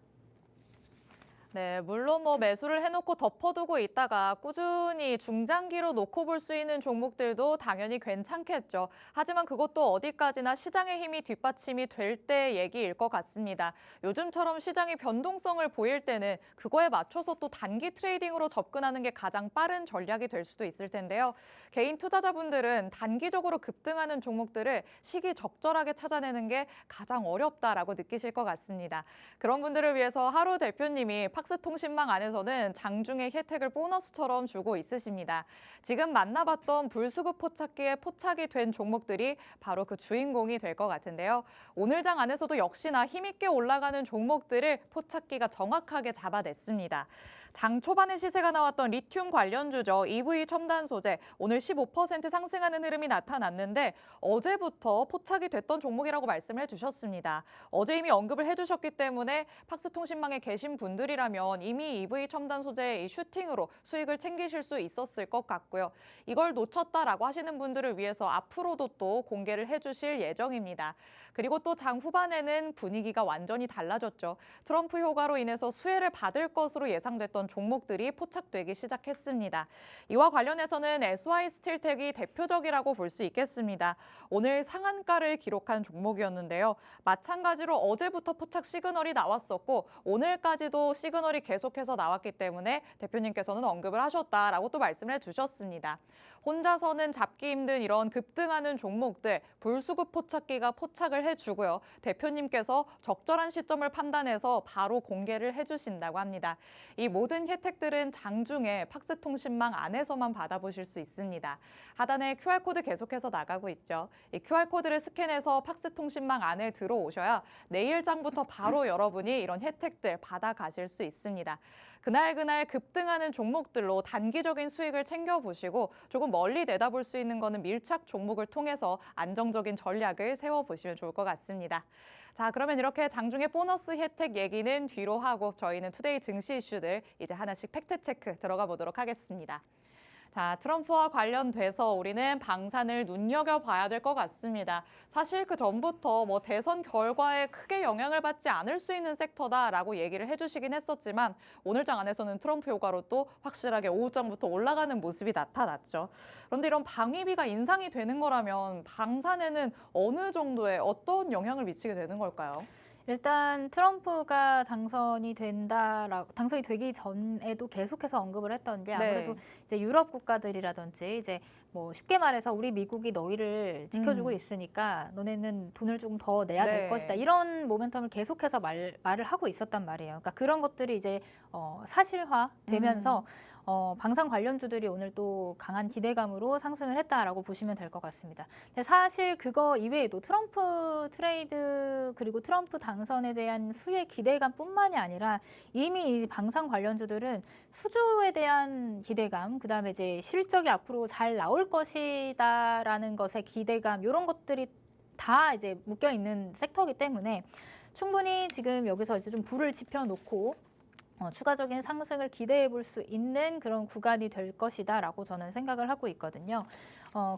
네, 물론 뭐 매수를 해놓고 덮어두고 있다가 꾸준히 중장기로 놓고 볼 수 있는 종목들도 당연히 괜찮겠죠. 하지만 그것도 어디까지나 시장의 힘이 뒷받침이 될 때 얘기일 것 같습니다. 요즘처럼 시장이 변동성을 보일 때는 그거에 맞춰서 또 단기 트레이딩으로 접근하는 게 가장 빠른 전략이 될 수도 있을 텐데요. 개인 투자자분들은 단기적으로 급등하는 종목들을 시기 적절하게 찾아내는 게 가장 어렵다라고 느끼실 것 같습니다. 그런 분들을 위해서 하루 대표님이 팍스통신망 안에서는 장중에 혜택을 보너스처럼 주고 있으십니다. 지금 만나봤던 불수급 포착기에 포착이 된 종목들이 바로 그 주인공이 될 것 같은데요. 오늘 장 안에서도 역시나 힘있게 올라가는 종목들을 포착기가 정확하게 잡아냈습니다. 장 초반에 시세가 나왔던 리튬 관련주죠. EV 첨단 소재 오늘 15% 상승하는 흐름이 나타났는데 어제부터 포착이 됐던 종목이라고 말씀을 해주셨습니다. 어제 이미 언급을 해주셨기 때문에 팍스통신망에 계신 분들이라면 이미 EV 첨단 소재의 이 슈팅으로 수익을 챙기실 수 있었을 것 같고요. 이걸 놓쳤다라고 하시는 분들을 위해서 앞으로도 또 공개를 해주실 예정입니다. 그리고 또 장 후반에는 분위기가 완전히 달라졌죠. 트럼프 효과로 인해서 수혜를 받을 것으로 예상됐던 종목들이 포착되기 시작했습니다. 이와 관련해서는 SY스틸텍이 대표적이라고 볼 수 있겠습니다. 오늘 상한가를 기록한 종목이었는데요. 마찬가지로 어제부터 포착 시그널이 나왔었고 오늘까지도 시그널이 계속해서 나왔기 때문에 대표님께서는 언급을 하셨다라고 또 말씀을 해주셨습니다. 혼자서는 잡기 힘든 이런 급등하는 종목들 불수급 포착기가 포착을 해주고요. 대표님께서 적절한 시점을 판단해서 바로 공개를 해주신다고 합니다. 이 모든 혜택들은 장중에 팍스통신망 안에서만 받아보실 수 있습니다. 하단에 QR코드 계속해서 나가고 있죠. 이 QR코드를 스캔해서 팍스통신망 안에 들어오셔야 내일 장부터 바로 여러분이 이런 혜택들 받아가실 수 있습니다. 그날 급등하는 종목들로 단기적인 수익을 챙겨보시고 조금 멀리 내다볼 수 있는 거는 밀착 종목을 통해서 안정적인 전략을 세워보시면 좋을 것 같습니다. 자, 그러면 이렇게 장중에 보너스 혜택 얘기는 뒤로 하고 저희는 투데이 증시 이슈들 이제 하나씩 팩트체크 들어가 보도록 하겠습니다. 자, 트럼프와 관련돼서 우리는 방산을 눈여겨봐야 될 것 같습니다. 사실 그 전부터 뭐 대선 결과에 크게 영향을 받지 않을 수 있는 섹터다라고 얘기를 해주시긴 했었지만 오늘 장 안에서는 트럼프 효과로 또 확실하게 오후장부터 올라가는 모습이 나타났죠. 그런데 이런 방위비가 인상이 되는 거라면 방산에는 어느 정도의 어떤 영향을 미치게 되는 걸까요? 일단 트럼프가 당선이 되기 전에도 계속해서 언급을 했던 게 아무래도 이제 유럽 국가들이라든지 이제 뭐 쉽게 말해서 우리 미국이 너희를 지켜주고 있으니까 너네는 돈을 조금 더 내야 될 것이다. 이런 모멘텀을 계속해서 말을 하고 있었단 말이에요. 그러니까 그런 것들이 이제 사실화되면서 방산 관련주들이 오늘 또 강한 기대감으로 상승을 했다라고 보시면 될 것 같습니다. 근데 사실 그거 이외에도 트럼프 트레이드 그리고 트럼프 당선에 대한 수혜 기대감뿐만이 아니라 이미 이 방산 관련주들은 수주에 대한 기대감, 그다음에 이제 실적이 앞으로 잘 나올 것이다라는 것의 기대감 이런 것들이 다 이제 묶여 있는 섹터이기 때문에 충분히 지금 여기서 이제 좀 불을 지펴놓고 추가적인 상승을 기대해 볼 수 있는 그런 구간이 될 것이다라고 저는 생각을 하고 있거든요.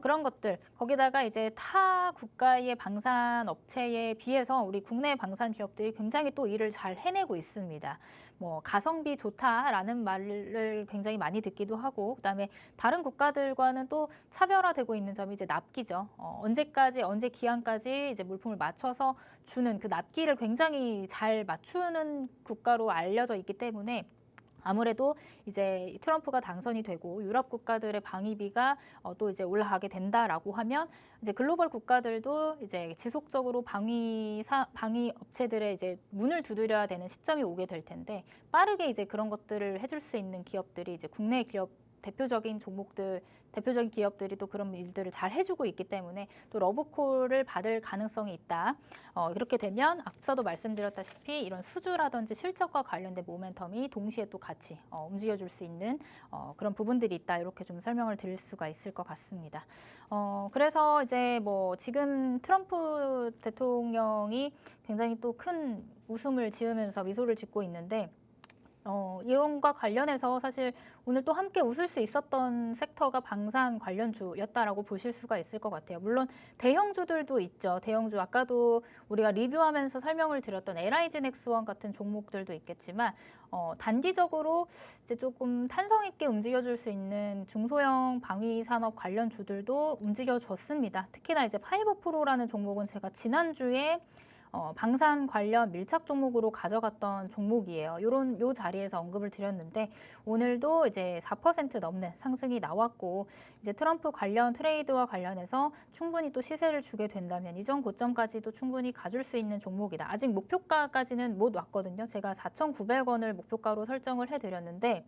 그런 것들 거기다가 이제 타 국가의 방산 업체에 비해서 우리 국내 방산 기업들이 굉장히 또 일을 잘 해내고 있습니다. 뭐 가성비 좋다라는 말을 굉장히 많이 듣기도 하고 그다음에 다른 국가들과는 또 차별화되고 있는 점이 이제 납기죠. 언제 기한까지 이제 물품을 맞춰서 주는 그 납기를 굉장히 잘 맞추는 국가로 알려져 있기 때문에 아무래도 이제 트럼프가 당선이 되고 유럽 국가들의 방위비가 또 이제 올라가게 된다라고 하면 이제 글로벌 국가들도 이제 지속적으로 방위 업체들의 이제 문을 두드려야 되는 시점이 오게 될 텐데 빠르게 이제 그런 것들을 해줄 수 있는 기업들이 이제 국내 기업 대표적인 종목들, 대표적인 기업들이 또 그런 일들을 잘 해주고 있기 때문에 또 러브콜을 받을 가능성이 있다. 이렇게 되면 앞서도 말씀드렸다시피 이런 수주라든지 실적과 관련된 모멘텀이 동시에 또 같이 움직여줄 수 있는 그런 부분들이 있다. 이렇게 좀 설명을 드릴 수가 있을 것 같습니다. 그래서 이제 뭐 지금 트럼프 대통령이 굉장히 또 큰 웃음을 지으면서 미소를 짓고 있는데 이런과 관련해서 사실 오늘 또 함께 웃을 수 있었던 섹터가 방산 관련주였다라고 보실 수가 있을 것 같아요. 물론 대형주들도 있죠. 대형주 아까도 우리가 리뷰하면서 설명을 드렸던 LIG넥스원 같은 종목들도 있겠지만 단기적으로 이제 조금 탄성 있게 움직여줄 수 있는 중소형 방위 산업 관련 주들도 움직여줬습니다. 특히나 이제 파이버프로라는 종목은 제가 지난주에 방산 관련 밀착 종목으로 가져갔던 종목이에요. 요 자리에서 언급을 드렸는데 오늘도 이제 4% 넘는 상승이 나왔고 이제 트럼프 관련 트레이드와 관련해서 충분히 또 시세를 주게 된다면 이전 고점까지도 충분히 가줄 수 있는 종목이다. 아직 목표가까지는 못 왔거든요. 제가 4,900원을 목표가로 설정을 해드렸는데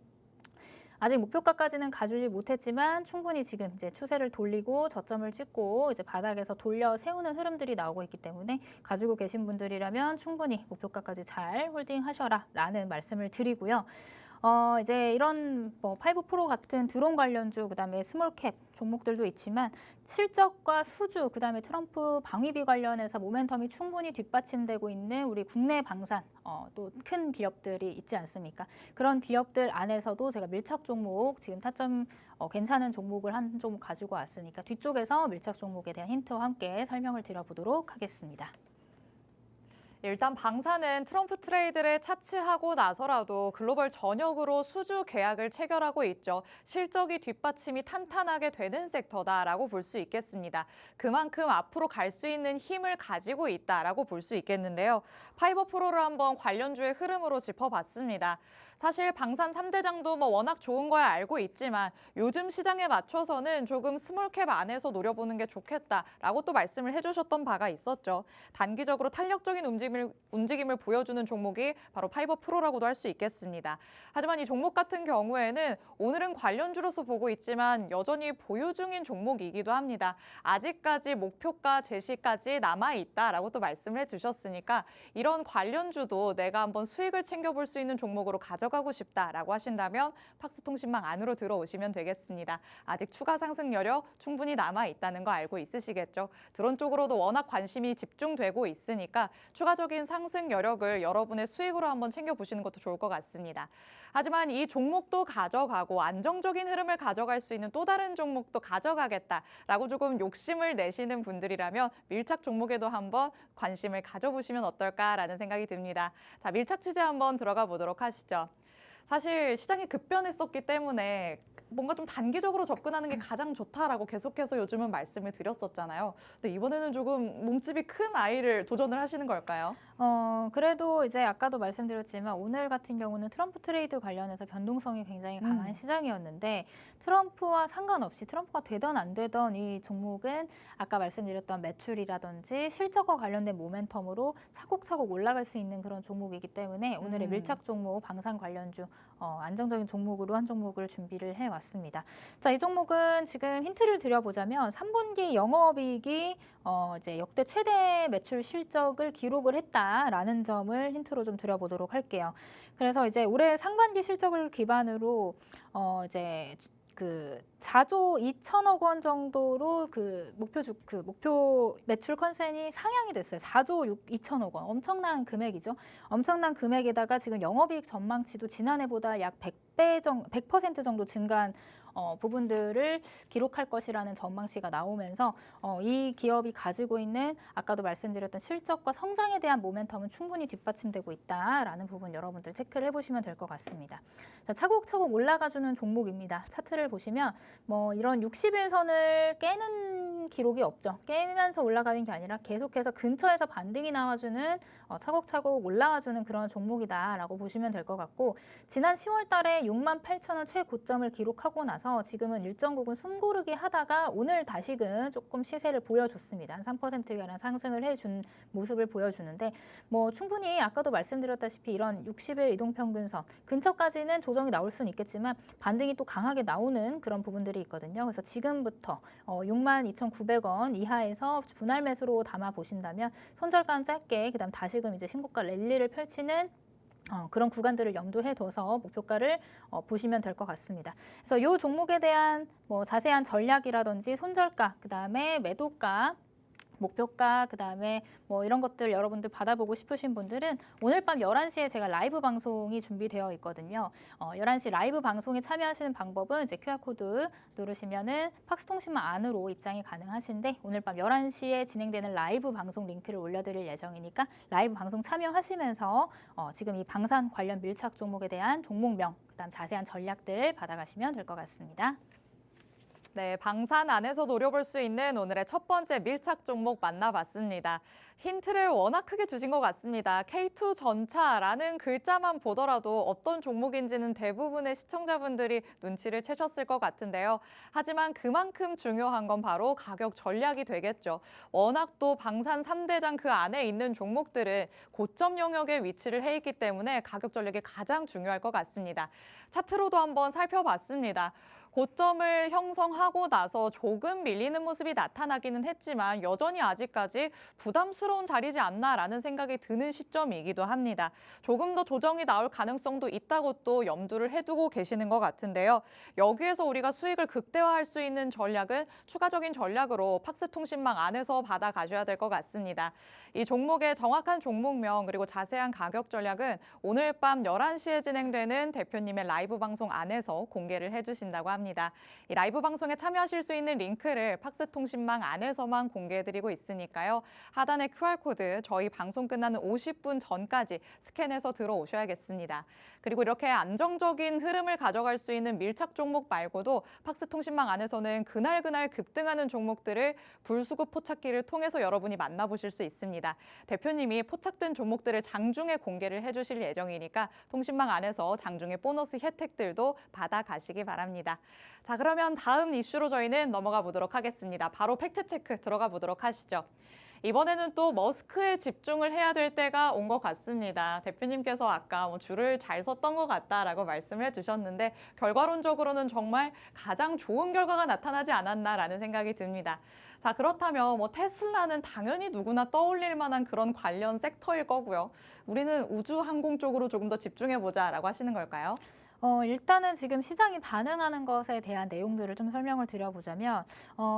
아직 목표가까지는 가주지 못했지만 충분히 지금 이제 추세를 돌리고 저점을 찍고 이제 바닥에서 돌려 세우는 흐름들이 나오고 있기 때문에 가지고 계신 분들이라면 충분히 목표가까지 잘 홀딩하셔라라는 말씀을 드리고요. 이제 이런 뭐 파이브 프로 같은 드론 관련주, 그다음에 스몰캡 종목들도 있지만 실적과 수주, 그다음에 트럼프 방위비 관련해서 모멘텀이 충분히 뒷받침되고 있는 우리 국내 방산 또 큰 기업들이 있지 않습니까? 그런 기업들 안에서도 제가 밀착 종목 지금 타점 괜찮은 종목을 한 종목 가지고 왔으니까 뒤쪽에서 밀착 종목에 대한 힌트와 함께 설명을 드려보도록 하겠습니다. 일단 방사는 트럼프 트레이드를 차치하고 나서라도 글로벌 전역으로 수주 계약을 체결하고 있죠. 실적이 뒷받침이 탄탄하게 되는 섹터다라고 볼 수 있겠습니다. 그만큼 앞으로 갈 수 있는 힘을 가지고 있다라고 볼 수 있겠는데요. 파이버 프로를 한번 관련주의 흐름으로 짚어봤습니다. 사실 방산 3대장도 뭐 워낙 좋은 거야 알고 있지만 요즘 시장에 맞춰서는 조금 스몰캡 안에서 노려보는 게 좋겠다라고 또 말씀을 해주셨던 바가 있었죠. 단기적으로 탄력적인 움직임을 보여주는 종목이 바로 파이버 프로라고도 할 수 있겠습니다. 하지만 이 종목 같은 경우에는 오늘은 관련주로서 보고 있지만 여전히 보유 중인 종목이기도 합니다. 아직까지 목표가 제시까지 남아있다라고 또 말씀을 해주셨으니까 이런 관련주도 내가 한번 수익을 챙겨볼 수 있는 종목으로 가져가고 싶다라고 하신다면 팍스통신망 안으로 들어오시면 되겠습니다. 아직 추가 상승 여력 충분히 남아있다는 거 알고 있으시겠죠? 드론 쪽으로도 워낙 관심이 집중되고 있으니까 추가적인 상승 여력을 여러분의 수익으로 한번 챙겨보시는 것도 좋을 것 같습니다. 하지만 이 종목도 가져가고 안정적인 흐름을 가져갈 수 있는 또 다른 종목도 가져가겠다라고 조금 욕심을 내시는 분들이라면 밀착 종목에도 한번 관심을 가져보시면 어떨까라는 생각이 듭니다. 자, 밀착 취재 한번 들어가 보도록 하시죠. 사실 시장이 급변했었기 때문에 뭔가 좀 단기적으로 접근하는 게 가장 좋다라고 계속해서 요즘은 말씀을 드렸었잖아요. 근데 이번에는 조금 몸집이 큰 아이를 도전을 하시는 걸까요? 그래도 이제 아까도 말씀드렸지만 오늘 같은 경우는 트럼프 트레이드 관련해서 변동성이 굉장히 강한 시장이었는데 트럼프와 상관없이 트럼프가 되던 안 되던 이 종목은 아까 말씀드렸던 매출이라든지 실적과 관련된 모멘텀으로 차곡차곡 올라갈 수 있는 그런 종목이기 때문에 오늘의 밀착 종목, 방산 관련주 안정적인 종목으로 한 종목을 준비를 해왔습니다. 자, 이 종목은 지금 힌트를 드려보자면 3분기 영업이익이 이제 역대 최대 매출 실적을 기록을 했다라는 점을 힌트로 좀 드려보도록 할게요. 그래서 이제 올해 상반기 실적을 기반으로 이제 그 4조 2천억 원 정도로 그 목표 매출 컨센이 상향이 됐어요. 4조 2천억 원. 엄청난 금액이죠. 엄청난 금액에다가 지금 영업이익 전망치도 지난해보다 약 100% 정도 증가한 부분들을 기록할 것이라는 전망치가 나오면서 이 기업이 가지고 있는 아까도 말씀드렸던 실적과 성장에 대한 모멘텀은 충분히 뒷받침되고 있다라는 부분 여러분들 체크를 해보시면 될 것 같습니다. 자, 차곡차곡 올라가주는 종목입니다. 차트를 보시면 뭐 이런 60일선을 깨는 깨는 기록이 없죠. 깨면서 올라가는 게 아니라 계속해서 근처에서 반등이 나와주는 차곡차곡 올라와주는 그런 종목이다라고 보시면 될 것 같고 지난 10월 달에 68,000원 최고점을 기록하고 나서 지금은 일정 부분 숨고르기 하다가 오늘 다시금 조금 시세를 보여줬습니다. 한 3%가량 상승을 해준 모습을 보여주는데 뭐 충분히 아까도 말씀드렸다시피 이런 60일 이동평균선 근처까지는 조정이 나올 수는 있겠지만 반등이 또 강하게 나오는 그런 부분들이 있거든요. 그래서 지금부터 62,900원 이하에서 분할 매수로 담아 보신다면 손절가는 짧게 그다음 다시금 이제 신고가 랠리를 펼치는 그런 구간들을 염두에 둬서 목표가를 보시면 될 것 같습니다. 그래서 이 종목에 대한 뭐 자세한 전략이라든지 손절가, 그다음에 매도가, 목표가, 그다음에 뭐 이런 것들 여러분들 받아보고 싶으신 분들은 오늘 밤 11시에 제가 라이브 방송이 준비되어 있거든요. 11시 라이브 방송에 참여하시는 방법은 이제 QR코드 누르시면은 팍스통신망 안으로 입장이 가능하신데 오늘 밤 11시에 진행되는 라이브 방송 링크를 올려드릴 예정이니까 라이브 방송 참여하시면서 지금 이 방산 관련 밀착 종목에 대한 종목명, 그다음 자세한 전략들 받아가시면 될 것 같습니다. 네, 방산 안에서 노려볼 수 있는 오늘의 첫 번째 밀착 종목 만나봤습니다. 힌트를 워낙 크게 주신 것 같습니다. K2 전차라는 글자만 보더라도 어떤 종목인지는 대부분의 시청자분들이 눈치를 채셨을 것 같은데요. 하지만 그만큼 중요한 건 바로 가격 전략이 되겠죠. 워낙 또 방산 3대장 그 안에 있는 종목들은 고점 영역에 위치를 해 있기 때문에 가격 전략이 가장 중요할 것 같습니다. 차트로도 한번 살펴봤습니다. 고점을 형성하고 나서 조금 밀리는 모습이 나타나기는 했지만 여전히 아직까지 부담스러운 자리지 않나라는 생각이 드는 시점이기도 합니다. 조금 더 조정이 나올 가능성도 있다고 또 염두를 해두고 계시는 것 같은데요. 여기에서 우리가 수익을 극대화할 수 있는 전략은 추가적인 전략으로 팍스통신망 안에서 받아가셔야 될 것 같습니다. 이 종목의 정확한 종목명 그리고 자세한 가격 전략은 오늘 밤 11시에 진행되는 대표님의 라이브 방송 안에서 공개를 해주신다고 합니다. 이 라이브 방송에 참여하실 수 있는 링크를 팍스통신망 안에서만 공개해드리고 있으니까요. 하단의 QR코드 저희 방송 끝나는 50분 전까지 스캔해서 들어오셔야겠습니다. 그리고 이렇게 안정적인 흐름을 가져갈 수 있는 밀착 종목 말고도 팍스통신망 안에서는 그날 급등하는 종목들을 불수급 포착기를 통해서 여러분이 만나보실 수 있습니다. 대표님이 포착된 종목들을 장중에 공개를 해주실 예정이니까 통신망 안에서 장중에 보너스 혜택들도 받아가시기 바랍니다. 자, 그러면 다음 이슈로 저희는 넘어가 보도록 하겠습니다. 바로 팩트체크 들어가 보도록 하시죠. 이번에는 또 머스크에 집중을 해야 될 때가 온 것 같습니다. 대표님께서 아까 줄을 잘 섰던 것 같다라고 말씀을 해주셨는데 결과론적으로는 정말 가장 좋은 결과가 나타나지 않았나라는 생각이 듭니다. 자, 그렇다면 테슬라는 당연히 누구나 떠올릴 만한 그런 관련 섹터일 거고요. 우리는 우주항공 쪽으로 조금 더 집중해보자라고 하시는 걸까요? 일단은 지금 시장이 반응하는 것에 대한 내용들을 좀 설명을 드려보자면,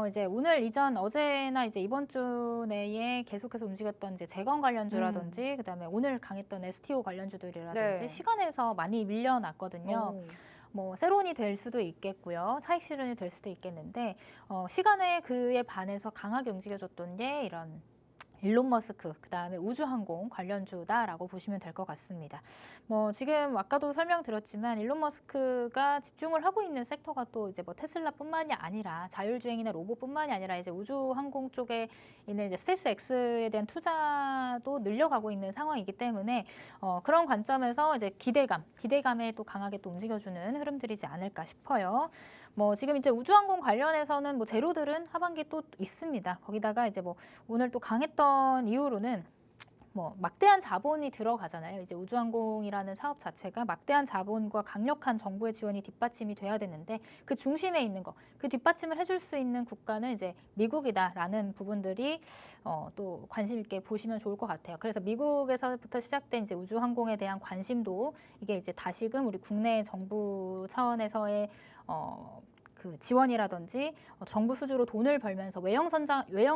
이제 오늘 이전 어제나 이제 이번 주 내에 계속해서 움직였던 이제 재건 관련주라든지, 그다음에 오늘 강했던 STO 관련주들이라든지 네. 시간에서 많이 밀려났거든요. 뭐 세론이 될 수도 있겠고요. 차익 실현이 될 수도 있겠는데 시간에 그에 반해서 강하게 움직여줬던 게 이런 일론 머스크, 그다음에 우주항공 관련주다라고 보시면 될 것 같습니다. 뭐 지금 아까도 설명드렸지만 일론 머스크가 집중을 하고 있는 섹터가 또 이제 뭐 테슬라뿐만이 아니라 자율주행이나 로봇뿐만이 아니라 이제 우주항공 쪽에 있는 이제 스페이스X에 대한 투자도 늘려가고 있는 상황이기 때문에 그런 관점에서 이제 기대감에 또 강하게 또 움직여주는 흐름들이지 않을까 싶어요. 뭐 지금 이제 우주항공 관련해서는 뭐 재료들은 하반기 또 있습니다. 거기다가 이제 뭐 오늘 또 강했던 이유로는 뭐 막대한 자본이 들어가잖아요. 이제 우주항공이라는 사업 자체가 막대한 자본과 강력한 정부의 지원이 뒷받침이 돼야 되는데 그 중심에 있는 거, 그 뒷받침을 해줄 수 있는 국가는 이제 미국이다라는 부분들이 또 관심 있게 보시면 좋을 것 같아요. 그래서 미국에서부터 시작된 이제 우주항공에 대한 관심도 이게 이제 다시금 우리 국내 정부 차원에서의 그 지원이라든지 정부 수주로 돈을 벌면서 외형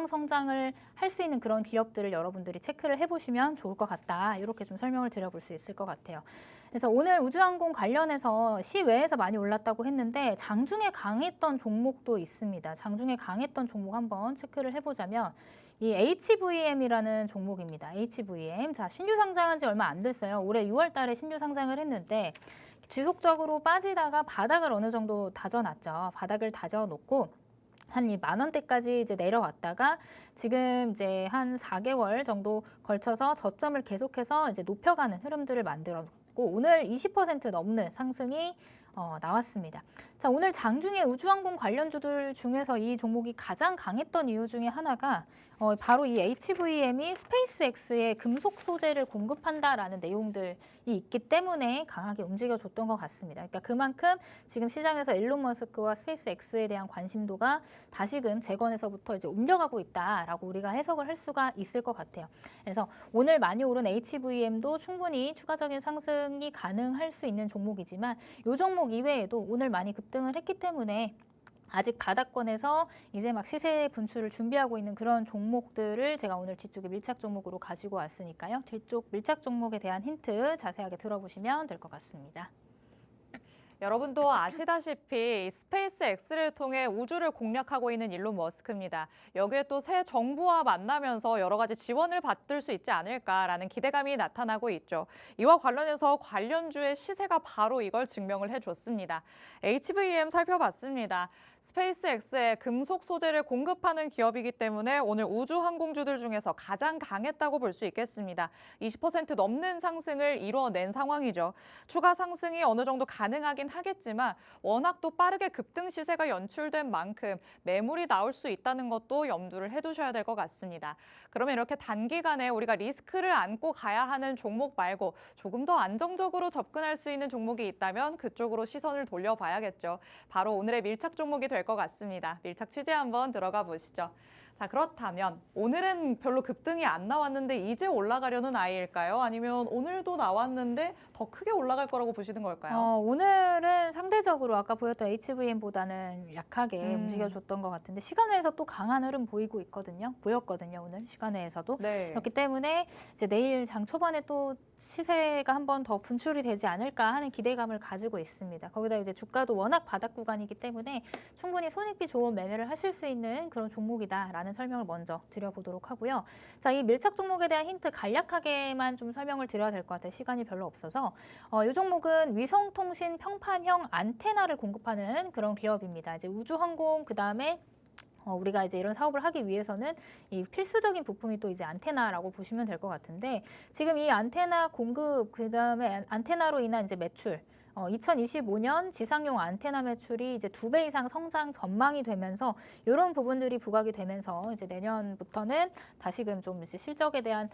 성장을 할 수 있는 그런 기업들을 여러분들이 체크를 해보시면 좋을 것 같다. 이렇게 좀 설명을 드려볼 수 있을 것 같아요. 그래서 오늘 우주항공 관련해서 시외에서 많이 올랐다고 했는데 장중에 강했던 종목도 있습니다. 장중에 강했던 종목 한번 체크를 해보자면 이 HVM이라는 종목입니다. HVM. 자, 신규 상장한 지 얼마 안 됐어요. 올해 6월 달에 신규 상장을 했는데 지속적으로 빠지다가 바닥을 어느 정도 다져놨죠. 바닥을 다져놓고 한 이 10,000원대까지 이제 내려왔다가 지금 이제 한 4개월 정도 걸쳐서 저점을 계속해서 이제 높여가는 흐름들을 만들었고 오늘 20% 넘는 상승이 나왔습니다. 자, 오늘 장중에 우주항공 관련주들 중에서 이 종목이 가장 강했던 이유 중에 하나가 바로 이 HVM이 스페이스X에 금속 소재를 공급한다라는 내용들이 있기 때문에 강하게 움직여줬던 것 같습니다. 그러니까 그만큼 지금 시장에서 일론 머스크와 스페이스X에 대한 관심도가 다시금 재건에서부터 이제 옮겨가고 있다라고 우리가 해석을 할 수가 있을 것 같아요. 그래서 오늘 많이 오른 HVM도 충분히 추가적인 상승이 가능할 수 있는 종목이지만 이 종목 이외에도 오늘 많이 급등을 했기 때문에 아직 바닥권에서 이제 막 시세 분출을 준비하고 있는 그런 종목들을 제가 오늘 뒤쪽에 밀착 종목으로 가지고 왔으니까요. 뒤쪽 밀착 종목에 대한 힌트 자세하게 들어보시면 될 것 같습니다. 여러분도 아시다시피 스페이스 X를 통해 우주를 공략하고 있는 일론 머스크입니다. 여기에 또 새 정부와 만나면서 여러 가지 지원을 받을 수 있지 않을까라는 기대감이 나타나고 있죠. 이와 관련해서 관련주의 시세가 바로 이걸 증명을 해줬습니다. HVM 살펴봤습니다. 스페이스 X에 금속 소재를 공급하는 기업이기 때문에 오늘 우주 항공주들 중에서 가장 강했다고 볼 수 있겠습니다. 20% 넘는 상승을 이루어낸 상황이죠. 추가 상승이 어느 정도 가능하긴 하겠지만 워낙 또 빠르게 급등 시세가 연출된 만큼 매물이 나올 수 있다는 것도 염두를 해두셔야 될 것 같습니다. 그러면 이렇게 단기간에 우리가 리스크를 안고 가야 하는 종목 말고 조금 더 안정적으로 접근할 수 있는 종목이 있다면 그쪽으로 시선을 돌려봐야겠죠. 바로 오늘의 밀착 종목이 될 것 같습니다. 밀착 취재 한번 들어가 보시죠. 자, 그렇다면 오늘은 별로 급등이 안 나왔는데 이제 올라가려는 아이일까요? 아니면 오늘도 나왔는데 더 크게 올라갈 거라고 보시는 걸까요? 오늘은 상대적으로 아까 보였던 HVM보다는 약하게 움직여줬던 것 같은데 시간외에서 또 강한 흐름 보였거든요. 오늘 시간외에서도. 네. 그렇기 때문에 이제 내일 장 초반에 또 시세가 한 번 더 분출이 되지 않을까 하는 기대감을 가지고 있습니다. 거기다 이제 주가도 워낙 바닥 구간이기 때문에 충분히 손익비 좋은 매매를 하실 수 있는 그런 종목이다라는 설명을 먼저 드려보도록 하고요. 자, 이 밀착 종목에 대한 힌트 간략하게만 좀 설명을 드려야 될 것 같아요. 시간이 별로 없어서. 이 종목은 위성통신 평판형 안테나를 공급하는 그런 기업입니다. 이제 우주항공 그다음에 우리가 이제 이런 사업을 하기 위해서는 이 필수적인 부품이 또 이제 안테나라고 보시면 될 것 같은데 지금 이 안테나 공급 그다음에 안테나로 인한 이제 매출 2025년 지상용 안테나 매출이 이제 2배 이상 성장 전망이 되면서 이런 부분들이 부각이 되면서 이제 내년부터는 다시금 좀 이제 실적에 대한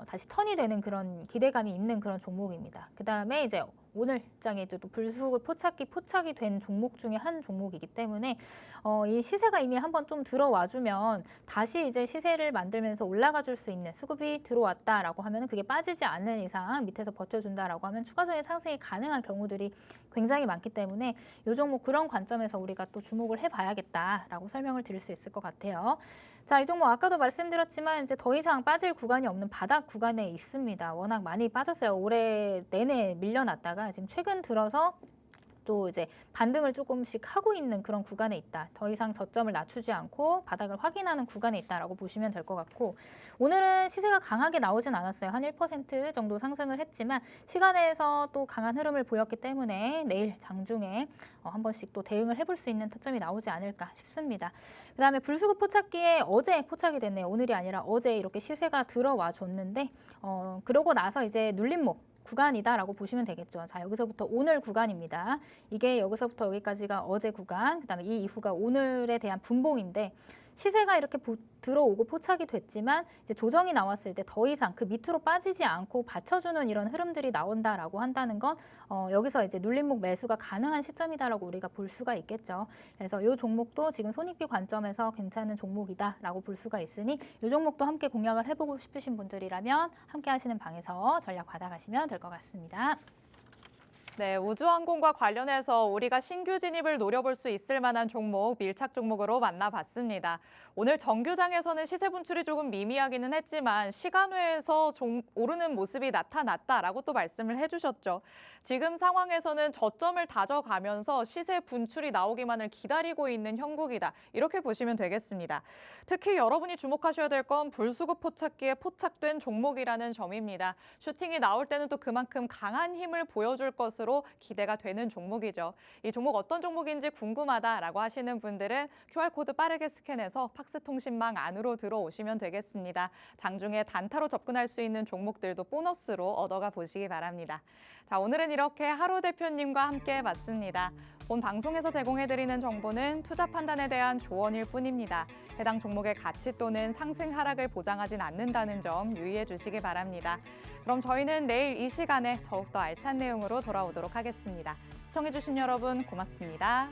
다시 턴이 되는 그런 기대감이 있는 그런 종목입니다. 그다음에 이제 오늘 장에 또 불수급 포착이 된 종목 중에 한 종목이기 때문에 이 시세가 이미 한번 좀 들어와주면 다시 이제 시세를 만들면서 올라가 줄 수 있는 수급이 들어왔다라고 하면 그게 빠지지 않는 이상 밑에서 버텨준다라고 하면 추가적인 상승이 가능한 경우들이 굉장히 많기 때문에 이 종목 그런 관점에서 우리가 또 주목을 해봐야겠다라고 설명을 드릴 수 있을 것 같아요. 자, 이 종목 아까도 말씀드렸지만 이제 더 이상 빠질 구간이 없는 바닥 구간에 있습니다. 워낙 많이 빠졌어요. 올해 내내 밀려났다가 지금 최근 들어서 또 이제 반등을 조금씩 하고 있는 그런 구간에 있다. 더 이상 저점을 낮추지 않고 바닥을 확인하는 구간에 있다라고 보시면 될 것 같고 오늘은 시세가 강하게 나오진 않았어요. 한 1% 정도 상승을 했지만 시간에서 또 강한 흐름을 보였기 때문에 내일 장중에 한 번씩 또 대응을 해볼 수 있는 타점이 나오지 않을까 싶습니다. 그다음에 불수급 포착기에 어제 포착이 됐네요. 오늘이 아니라 어제 이렇게 시세가 들어와 줬는데 그러고 나서 이제 눌림목 구간이다라고 보시면 되겠죠. 자, 여기서부터 오늘 구간입니다. 이게 여기서부터 여기까지가 어제 구간, 그다음에 이 이후가 오늘에 대한 분봉인데 시세가 이렇게 들어오고 포착이 됐지만 이제 조정이 나왔을 때 더 이상 그 밑으로 빠지지 않고 받쳐주는 이런 흐름들이 나온다라고 한다는 건 여기서 이제 눌림목 매수가 가능한 시점이다라고 우리가 볼 수가 있겠죠. 그래서 이 종목도 지금 손익비 관점에서 괜찮은 종목이다라고 볼 수가 있으니 이 종목도 함께 공략을 해보고 싶으신 분들이라면 함께 하시는 방에서 전략 받아가시면 될 것 같습니다. 네, 우주항공과 관련해서 우리가 신규 진입을 노려볼 수 있을 만한 종목, 밀착 종목으로 만나봤습니다. 오늘 정규장에서는 시세 분출이 조금 미미하기는 했지만 시간외에서 오르는 모습이 나타났다라고 또 말씀을 해주셨죠. 지금 상황에서는 저점을 다져가면서 시세 분출이 나오기만을 기다리고 있는 형국이다. 이렇게 보시면 되겠습니다. 특히 여러분이 주목하셔야 될 건 불수급 포착기에 포착된 종목이라는 점입니다. 슈팅이 나올 때는 또 그만큼 강한 힘을 보여줄 것으로 정도로 기대가 되는 종목이죠. 이 종목 어떤 종목인지 궁금하다라고 하시는 분들은 QR코드 빠르게 스캔해서 팍스통신망 안으로 들어오시면 되겠습니다. 장중에 단타로 접근할 수 있는 종목들도 보너스로 얻어가 보시기 바랍니다. 자, 오늘은 이렇게 하루 대표님과 함께 봤습니다. 본 방송에서 제공해드리는 정보는 투자 판단에 대한 조언일 뿐입니다. 해당 종목의 가치 또는 상승 하락을 보장하진 않는다는 점 유의해 주시기 바랍니다. 그럼 저희는 내일 이 시간에 더욱더 알찬 내용으로 돌아오도록 하겠습니다. 시청해주신 여러분 고맙습니다.